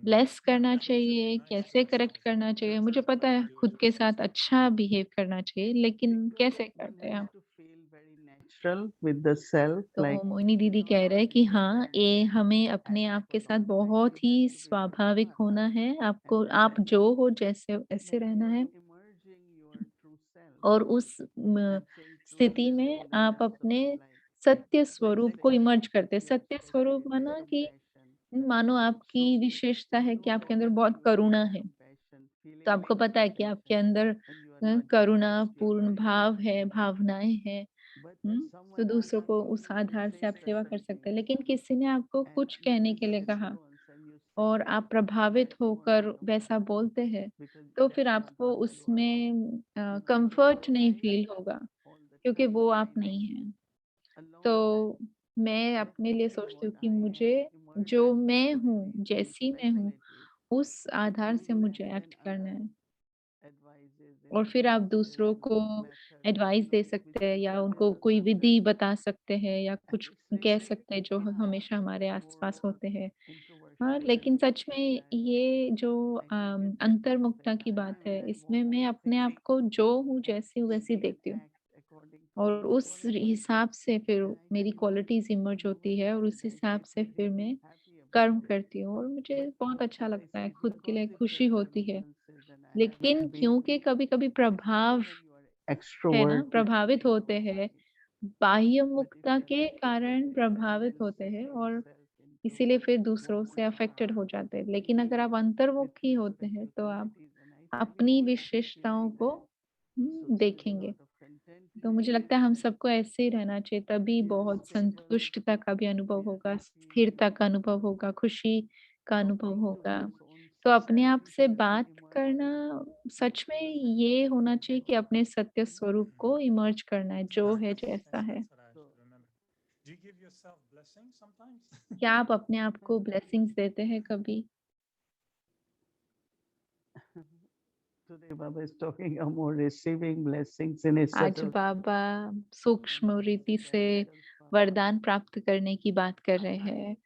ब्लेस करना चाहिए? कैसे करेक्ट करना चाहिए? मुझे पता है खुद के साथ अच्छा बिहेव करना चाहिए, लेकिन कैसे You करते हैं need आप? to feel very natural with the self, तो like मोहिनी दीदी कह रहे हैं कि हाँ, ये हमें अपने आप के साथ बहुत ही स्वाभाविक होना है। आपको आप जो हो जैसे वैसे रहना है, emerging your true self और उस म and saying स्थिति closeness में to the आप depths of अपने your life. सत्य Like स्वरूप को Krishna इमर्ज करते हैं। teaches सत्य for स्वरूप having माना कि compassion. मानो आपकी So विशेषता if है you कि are आपके अंदर always बहुत choosing करुणा the है। compassion, तो feeling आपको like पता है कि आपके compassion, अंदर and you are not Karuna, detached, you are पूर्ण very भाव है, compassionate. भावनाएँ हैं। But तो someone दूसरों asks को you उस to do आधार से say आप सेवा कर certain सकते things, हैं। लेकिन किसी ने आपको and कुछ you कहने के feel लिए the कहा influence and you say और yes, आप प्रभावित that you want to होकर become वैसा like बोलते हैं, because तो फिर that's not आपको who you are. उसमें You need to कम्फ़र्ट नहीं recognize फ़ील होगा, all the क्योंकि time, वो आप reminding नहीं हैं। along with that तो मैं that अपने this लिए is सोचती what हूँ कि I am, मुझे जो emerging मैं हूँ, with these जैसी मैं हूँ, facilities. उस If आधार you से do मुझे that, एक्ट then करना है। others advices, और फिर आप influences, दूसरों को methods, एडवाइस दे which सकते हैं will या bring उनको you the कोई विधि success. बता सकते हैं या And कुछ it's कह really सकते हैं जो हमेशा हमारे आस-पास more होते हैं। हाँ, introversion लेकिन सच में than ये जो like negative अंतर्मुखता की बात time है, when इसमें मैं wanting अपने आप things को जो हूँ, and जैसी हूँ, वैसी being देखती हूँ। attacked according to और those उस qualities, हिसाब से फिर then I मेरी can go qualities through emerge होती है knowing और उस that हिसाब I से feel फिर really मैं happy about कर्म it. करती हूँ और मुझे But बहुत अच्छा as I लगता है, said, खुद के because लिए it's the खुशी होती है। circumstances and I have लेकिन been क्योंकि कभी-कभी प्रभाव when you are है ना, extrovert, it प्रभावित feels होते हैं, normalized. बाह्य But if मुक्ता you के let go कारण things and प्रभावित होते just हैं see और yourself into इसीलिए फिर दूसरों what से you अफेक्टेड are, हो जाते हैं। लेकिन अगर आप with अंतर्मुखी होते respect हैं, to तो आप qualities, and I really अपनी want you to feel विशेषताओं like को that. So there's a देखेंगे। lot of तो मुझे contentment लगता है हम सबको ऐसे ही रहना चाहिए, तभी in a बहुत state of संतुष्टता का भी अनुभव होगा, reality, स्थिरता का अनुभव होगा, खुशी का अनुभव talking to होगा। one's own तो अपने self आप is से really बात करना, emerging सच में with the ये self होना and चाहिए कि all. अपने सत्य स्वरूप को इमर्ज करना है, जो है जैसा है। That's what I So should remember. Do you give yourself blessings sometimes? क्या आप अपने आप को ब्लेसिंग्स देते हैं कभी? today Baba is talking about more receiving blessings in a आज subtle बाबा सूक्ष्म रीति से beneficial form. वरदान प्राप्त करने की बात कर रहे हैं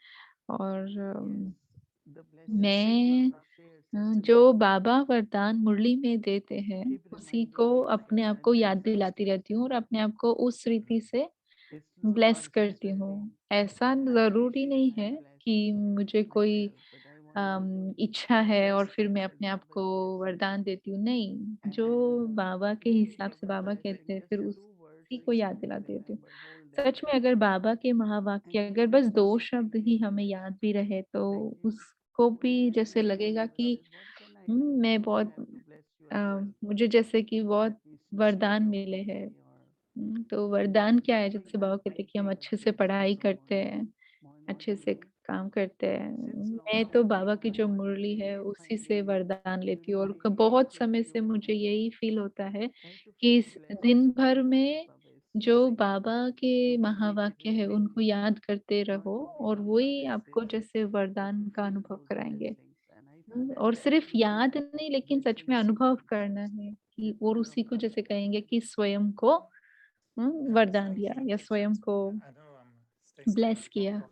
और Yes, the blessings मैं Baba shares in the जो murli बाबा वरदान मुरली में देते हैं, keep उसी reminding को myself अपने आप and को याद myself दिलाती रहती हूँ और अपने आप को उस रीति से it's not ब्लेस करती necessarily हूँ। ऐसा ज़रूरी appreciate नहीं and है bless कि मुझे कोई myself, but I want you to इच्छा है और फिर मैं accept अपने आप को Baba's blessings. वरदान देती हूँ। नहीं, जो And बाबा के really हिसाब से Baba बाबा said कहते in हैं, just फिर two words, उसी को if याद you दिला will देती हूँ। remember, hold them, सच में अगर बाबा के महावाक्य and अगर keep बस 2 शब्द ही positively हमें bless. याद भी रहे, तो Like you उसको भी will जैसे ask लगेगा yourself, कि what can I do मैं more बहुत than to bless yourself? मुझे जैसे कि बहुत At least to stay वरदान मिले हैं। openly or तो वरदान क्या है? जैसे बाबा like कहते हैं कि हम writing अच्छे से blessings पढ़ाई on करते हैं, अच्छे से morning. काम करते हैं। Since long मैं तो time बाबा की जो Baba is मुरली है, really उसी से finding वरदान लेती हूँ और क reminding बहुत to समय stay से मुझे open. यही फ़ील होता है I have to कि feel इस blessed दिन by भर what में Baba is जो saying बाबा के to make it महावाक्य है, really उनको याद करते not रहो only और on वही Baba आपको says, जैसे but वरदान to का feel अनुभव those कराएँगे। blessings. And I think that और is सिर्फ़ really याद नहीं, लेकिन सच में blessings अनुभव करना है कि और from उसी को Baba. जैसे कहेंगे कि स्वयं को वरदान दिया Stacy, या स्वयं को I know Stacy bless has a किया। lot of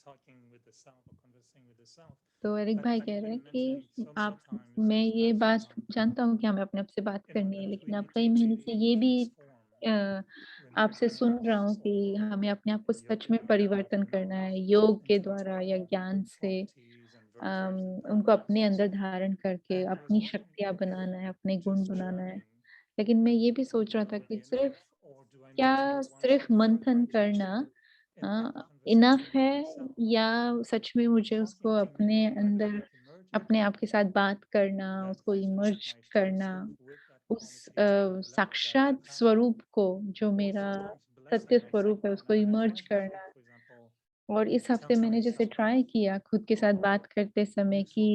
talking with the self or conversing with the self. तो एरिक But भाई I कह think रहे you हैं mentioned कि so many आप times मैं this ये past बात month, जानता हूँ कि हमें अपने आप से बात करनी है, that we लेकिन आप need कई to महीने से ये भी transform अ, within आपसे सुन रहा हूँ कि ourselves हमें अपने आप को in सच yoga में परिवर्तन and not करना है, just योग के द्वारा या intellectual ज्ञान से qualities and virtues and उनको अपने practices. अंदर धारण करके And I was अपनी wondering शक्तियाँ if बनाना है, अपने गुण just बनाना है। journaling लेकिन मैं ये भी सोच रहा था कि would be सिर्फ़ enough, or do I need क्या to go one सिर्फ़ step further मंथन करना in my enough conversation with है, myself? या सच में मुझे उसको Talking can be अपने one way, अंदर but emerging अपने आप के साथ बात करना, that उसको just इमर्ज my true करना, self with that उस qualities at the level that I साक्षात have, स्वरूप को, जो or मेरा sometimes सत्य blessing myself. स्वरूप है, उसको And I emerge tried before, करना। for example, और इस tell हफ्ते मैंने जैसे myself, ट्राई किया खुद के साथ बात करते समय कि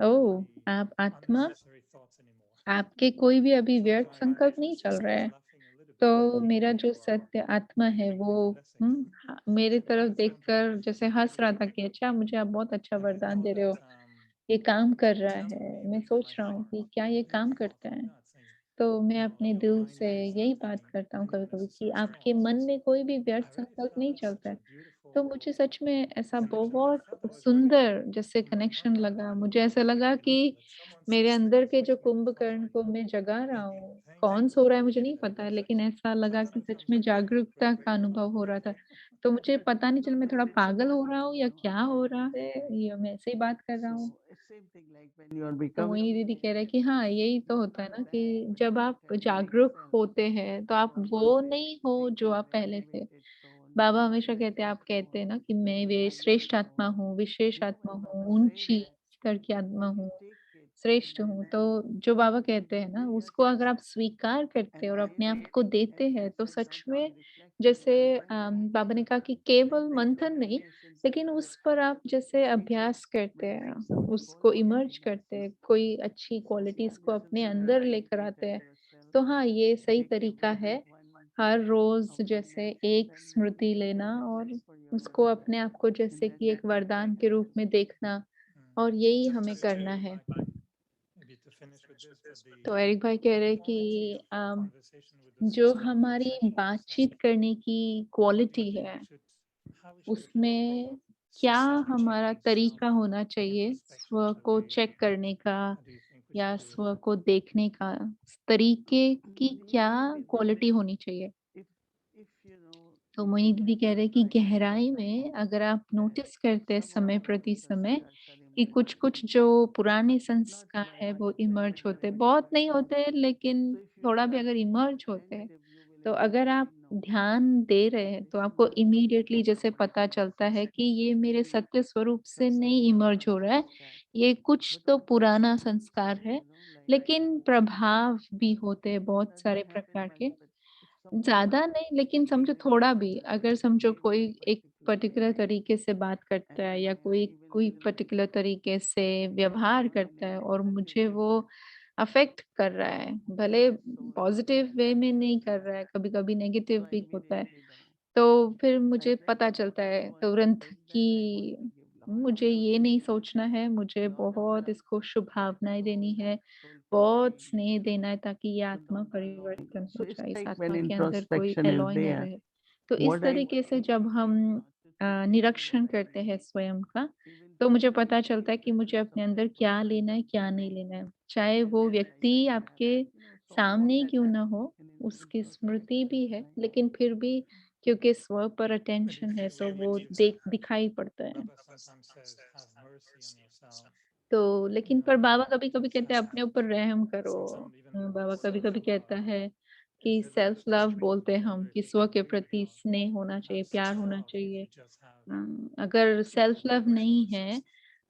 ओह! आप आत्मा unnecessary thoughts anymore. आपके कोई भी अभी So व्यर्थ I संकल्प नहीं just चल रहा started है। laughing a little bit तो मेरा जो for सत्य आत्मा है giving वो me the blessing. मेरे तरफ Sounds देखकर like जैसे हँस रहा था कि अच्छा मुझे आप बहुत अच्छा and I वरदान know दे रहे हो। that ये काम कर it रहा tells है। me मैं within my सोच रहा हूँ heart कि क्या ये who काम thought करता me है? nuts. तो मैं Your अपने your दिल mind से is यही बात thinking करता हूँ कभी-कभी कि unnecessary आपके मन thoughts. में कोई भी व्यर्थ I really संकल्प felt नहीं that चलता such है। a beautiful तो मुझे सच में ऐसा connection. I बहुत felt I was really सुंदर connecting जैसे to my कनेक्शन heart. लगा। मुझे ऐसा लगा कि That someone मेरे sits there अंदर के जो listening from कुंभकर्ण my को मैं जगा रहा thinking. हूँ। Thank कौन you. सो रहा है मुझे नहीं पता है, लेकिन ऐसा लगा कि Sometimes सच I'm में like that with जागरूकता का gratitude. अनुभव हो रहा था। तो मुझे पता नहीं चला मैं थोड़ा पागल हो रहा हूँ या क्या हो रहा है, या मैं ऐसे ही बात कर रहा हूँ। So same thing like when you are तो मोहिनी becoming दीदी कह रहे हैं कि हाँ, यही तो you होता है come ना back कि when जब you आप tell जागरूक yourself होते हैं, तो you आप are वो perfect, नहीं हो जो thinking आप in an पहले थे। elevated tone, बाबा moving हमेशा in a कहते हैं tone, ना कि in मैं a वे higher श्रेष्ठ आत्मा tone. हूँ, विशेष You know आत्मा when हूँ, Baba say ऊँची that, स्तर की आत्मा when you हूँ, take it श्रेष्ठ and हूँ। तो जो बाबा कहते हैं ना, pay उसको अगर आप attention स्वीकार करते and हैं और अपने आप really को and देते हैं, तो conscious सच of में being reflective जैसे of one back, बाबा ने कहा कि केवल like मंथन नहीं, meditation लेकिन center उस पर आप जैसे which अभ्यास करते will हैं, brings up the whole उसको body इमर्ज करते frequency. हैं, कोई अच्छी So see, क्वालिटीज़ को listen अपने to the अंदर right लेकर way, आते tell हैं। yourself, तो हाँ, ये सही take तरीका every है, week one her mantra rose of जैसे एक 10 स्मृति minutes लेना और reflect for your उसको life. अपने आप को In जैसे that कि एक 10 minutes, वरदान के tell रूप में yourself, देखना, और यही हमें Just to करना है। maybe to finish with this, but तो एरिक भाई कह रहे हैं कि quality of our conversation with the जो sister in हमारी session was बातचीत करने की what do you quality think है, we should how we should उसमें क्या systematically हमारा self तरीका होना चाहिए introspection स्व को today? चेक करने का How do you think we या should do it? स्व को देखने का तरीके की need क्या to be क्वालिटी there. होनी चाहिए? If you know, तो go मोहिनी दीदी back कह and रहे हैं कि try to गहराई realize में अगर आप that नोटिस करते हैं some of समय the old प्रति समय sanskars are कि emerging, कुछ-कुछ जो पुराने not संस्कार by है वो one इमर्ज second or होते हैं, every बहुत नहीं 5 minutes. होते लेकिन So if you थोड़ा भी start अगर feeling इमर्ज होते हैं, negative, you will तो अगर आप immediately know ध्यान दे रहे हैं, that तो this is आपको not इमीडिएटली जैसे from पता my चलता है कि ये मेरे maybe सत्य स्वरूप से some नहीं old इमर्ज हो रहा है, sanskar, ये कुछ but तो also पुराना sometimes संस्कार है, like लेकिन प्रभाव भी होते हैं it बहुत doesn't सारे happen प्रकार much, के। but if someone ज़्यादा नहीं, लेकिन समझो even थोड़ा भी, अगर समझो behave in कोई a एक particular पर्टिकुलर way तरीके से बात करता है या कोई even कोई feel like पर्टिकुलर तरीके से carrying व्यवहार on in करता a है और negative मुझे way, वो अफ़ेक्ट कर रहा है, भले so पॉज़िटिव वे में reflective. नहीं कर रहा है, कभी-कभी So नेगेटिव I भी होता है। immediately know. तो फिर I मुझे try पता to चलता follow है and तुरंत till then I want to कि give lot of मुझे love, ये नहीं सोचना है, मुझे lot of बहुत love, इसको शुभ-भावनाएँ देनी gratitude, है, soulful बहुत feeling. स्नेह देना है ताकि ये So आत्मा don't allow. परिवर्तन So हो it's जाए, इस like when आत्मा के अंदर कोई introspection is एलॉय न there. रहे। तो इस What I तरीके से keep जब हम saying not to critique निरीक्षण करते हैं anybody, स्वयं का, even तो to मुझे be पता in चलता है कि मुझे presence of अपने that अंदर क्या person. लेना है, क्या नहीं लेना है। चाहे And वो then I व्यक्ति say that, आपके solve all सामने ही that क्यों ना हो, in उसकी स्मृति introspection भी is है, like लेकिन फिर भी क्योंकि स्व पर But अटेंशन if है, you तो say वो what you said, दिखाई पड़ता है। Baba sometimes says, have mercy on yourself. तो लेकिन पर बाबा कभी-कभी It's कहते हैं अपने ऊपर रहम करो। some even बाबा self कभी-कभी कहता है कि is it self like love बोलते हैं I हम wonder कि if you स्व can के really प्रति स्नेह होना have चाहिए, प्यार self होना love if चाहिए। you just have अगर सेल्फ self लव awareness. नहीं है,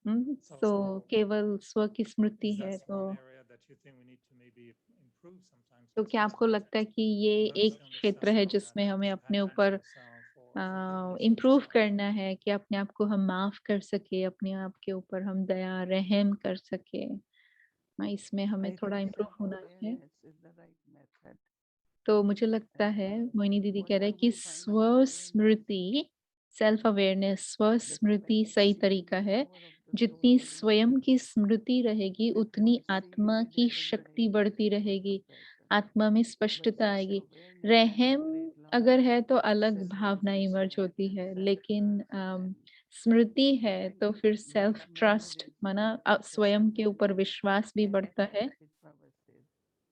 So तो केवल स्व की स्मृति is है, that तो one area that you think we need to maybe improve sometimes तो is क्या just आपको लगता है कि ये एक mercy on the क्षेत्र self है or that जिसमें हमें अपने compassion ऊपर to self or forgiveness of improve self? करना है कि अपने आप को हम माफ़ कर सकें, अपने आप के ऊपर हम दया, रहम कर सकें? इसमें हमें I थोड़ा think इम्प्रूव होना है। self-awareness is the right method. तो मुझे लगता है, And मोहिनी दीदी कह रहे हैं whatever कि we find self-awareness, स्व-स्मृति, सेल्फ अवेयरनेस, the स्व-स्मृति सही capacity, तरीका the है। power of the soul जितनी will स्वयं increase. की स्मृति रहेगी, That उतनी what आत्मा seemingly की doesn't शक्ति make बढ़ती full रहेगी, comparison. आत्मा में But स्पष्टता आएगी। self-awareness will रहम create lot अगर of है तो अलग भावना self-realization इमर्ज होती and है, लेकिन self-trust and स्मृति है तो फिर lot सेल्फ many ट्रस्ट माना reasons to स्वयं के ऊपर self-awareness. विश्वास भी And बढ़ता है। it Baba says,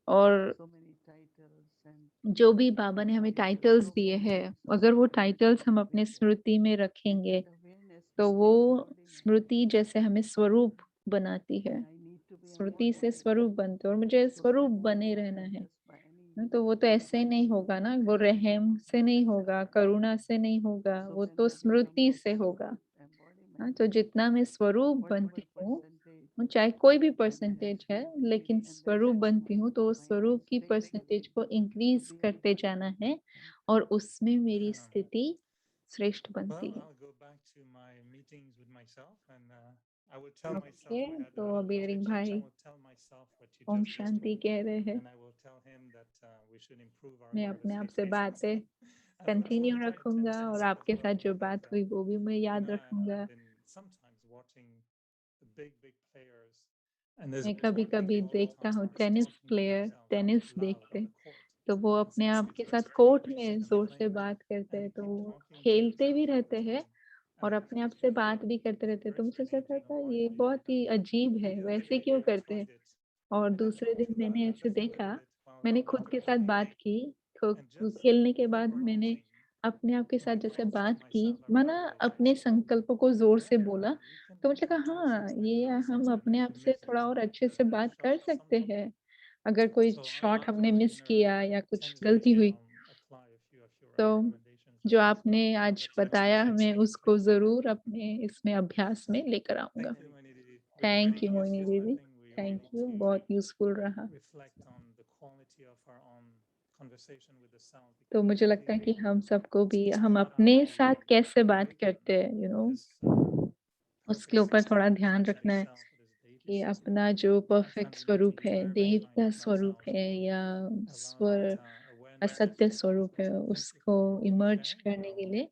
और so many titles and जो भी बाबा ने हमें टाइटल्स दिए हैं, programs, अगर वो टाइटल्स हम अपने everything. स्मृति में And रखेंगे, that awareness तो will वो be embodiment. स्मृति जैसे हमें स्वरूप बनाती है। And I need to be स्मृति से embodiment. स्वरूप बनते हैं और मुझे So स्वरूप that won't बने रहना happen है। just by any तो वो तो means. ऐसे ही नहीं होगा ना, वो रहम से नहीं होगा, करुणा से नहीं होगा, So वो when तो I become स्मृति that से होगा। स्वरूp embodiment, तो जितना मैं स्वरूप whatever बनती हूँ, percentage चाहे कोई भी I will have परसेंटेज है, to increase. लेकिन And that's स्वरूप how बनती हूँ, तो उस my स्वरूप की state परसेंटेज को to इंक्रीज be करते elevated. जाना है And और उसमें मेरी Um, स्थिति श्रेष्ठ well, बनती है। I'll go back to my meetings with myself and I would tell myself, okay, I had तो a अभी Eric conversation, bhai I would tell myself what you Om just Shanti listed, कह रहे हैं। and I will tell him that we should improve our मैं अपने आप से conversations. बातें And then I continue will write 10 रखूंगा things और for आपके साथ जो about बात that. हुई वो भी मैं You याद know, रखूंगा। I've been sometimes watching the big players, and there's मैं always कभी one कभी people all the देखता time हूँ who's tennis talking to player themselves tennis out loud देखते, on the court. तो वो It अपने आप seems के like साथ very कोर्ट aggressive में and जोर से playing, बात करते and हैं, they तो keep वो talking to खेलते themselves भी all रहते the हैं time. और And अपने it आप has से been बात भी very करते रहते हैं। तो मुझे frustrating कहता to know था why ये they do बहुत ही that. अजीब है, And the other वैसे day क्यों I करते हैं। tried it, और and I दूसरे thought दिन मैंने about ऐसे it a देखा, little bit while मैंने going खुद to के साथ play, बात की, तो and just खेलने के बाद मैंने overusing अपने आप के साथ my जैसे thoughts to बात की, myself or माना अपने visualizations. संकल्पों को जोर से Yeah, बोला, you can तो do मुझे that कहा too. हाँ, Seems like ये very हम sensitive अपने and आप to से miss it. थोड़ा और अच्छे से That बात shows कर some सकते volume. हैं। अगर कोई So शॉट I हमने put मिस in किया या 10 कुछ things गलती हुई, apply a few of your तो recommendations जो and आपने आज let's see बताया what हमें happens. उसको जरूर अपने इसमें अभ्यास में लेकर आऊंगा। Thank you, Moini Didi. Thank you Very Moini useful. I दीदी, think we all thank need you, to बहुत यूजफुल रहा। reflect on the quality of our own conversation with the sound, तो because मुझे it लगता है really कि हम सबको भी it's हम not our अपने own साथ कैसे बात doing. करते हैं, Because उसके perfect ऊपर थोड़ा system ध्यान is रखना है actually self, it is deity कि system. अपना जो I परफेक्ट find it स्वरूप usually है, very देव kind का of स्वरूप myself है या to allow स्वर that awareness असत्य to स्वरूप है, thank you उसको for इमर्ज sharing. करने के लिए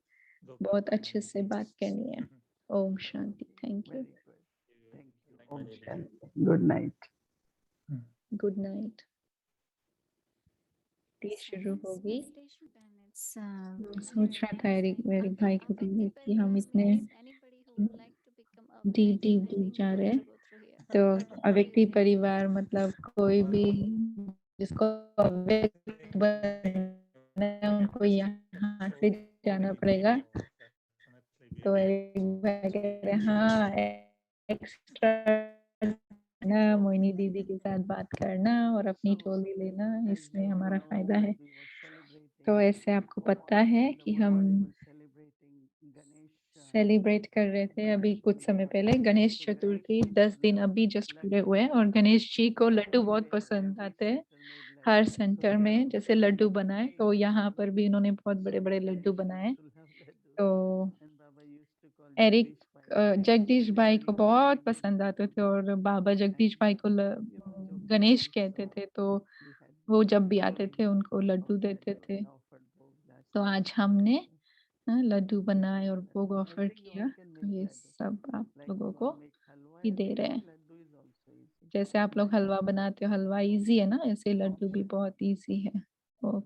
Go बहुत back to अच्छे Moini से Didi. बात करनी है। ओम शांति, thank you, Very good. Thank you. Om Moini Didi. Shanti. Good night. Good night. ये शुरू Silence होगी। meditation and it's सोच रहा था एरिक मेरे भाई को भी Avekti कि हम Parivar इतने says anybody who would like to become a deep veg, deep I deep think जा you रहे have हैं। to go through here. तो Or अव्यक्ति you- परिवार मतलब कोई भी जिसको अव्यक्त बनना है, उनको यहाँ से जाना पड़ेगा। तो एरिक भाई कह रहे हैं हाँ, एक्स्ट्रा ना मोइनी दीदी के साथ बात करना और अपनी टोली लेना, As इसमें you हमारा know, फायदा है। we were celebrating, तो ऐसे आपको पता है in the कि world हम we were celebrating Ganesh celebrate कर रहे थे अभी कुछ समय पहले गणेश So Ganesh चतुर्थी, ji को 10 दिन ना अभी जस्ट पूरे लड्डू हुए हैं और गणेश जी को लड्डू बहुत पसंद every आते हैं। center made हर laddu. सेंटर So में जैसे लड्डू बनाए, made तो यहाँ laddu. पर भी इन्होंने बहुत बड़े So बड़े लड्डू Ganesh बनाए। used to love laddu. तो And Baba used to call Eric Jagdish Bhai. Jagdish bhai Very को बहुत kind पसंद आते थे Baba. और बाबा जगदीश And भाई को जो गणेश people कहते also थे, तो we had वो जब भी आते थे given उनको लड्डू of देते laddu थे। and offered bhog last तो time. आज हमने So लड्डू बनाए और भोग I ऑफर think किया, one can तो make ये laddu. सब आप Like लोगों you को want to make halwa he is दे रहे easy, हैं। laddu is also easy. जैसे आप लोग हलवा बनाते हो, हलवा इजी है ना, ऐसे लड्डू भी बहुत इजी है। ओ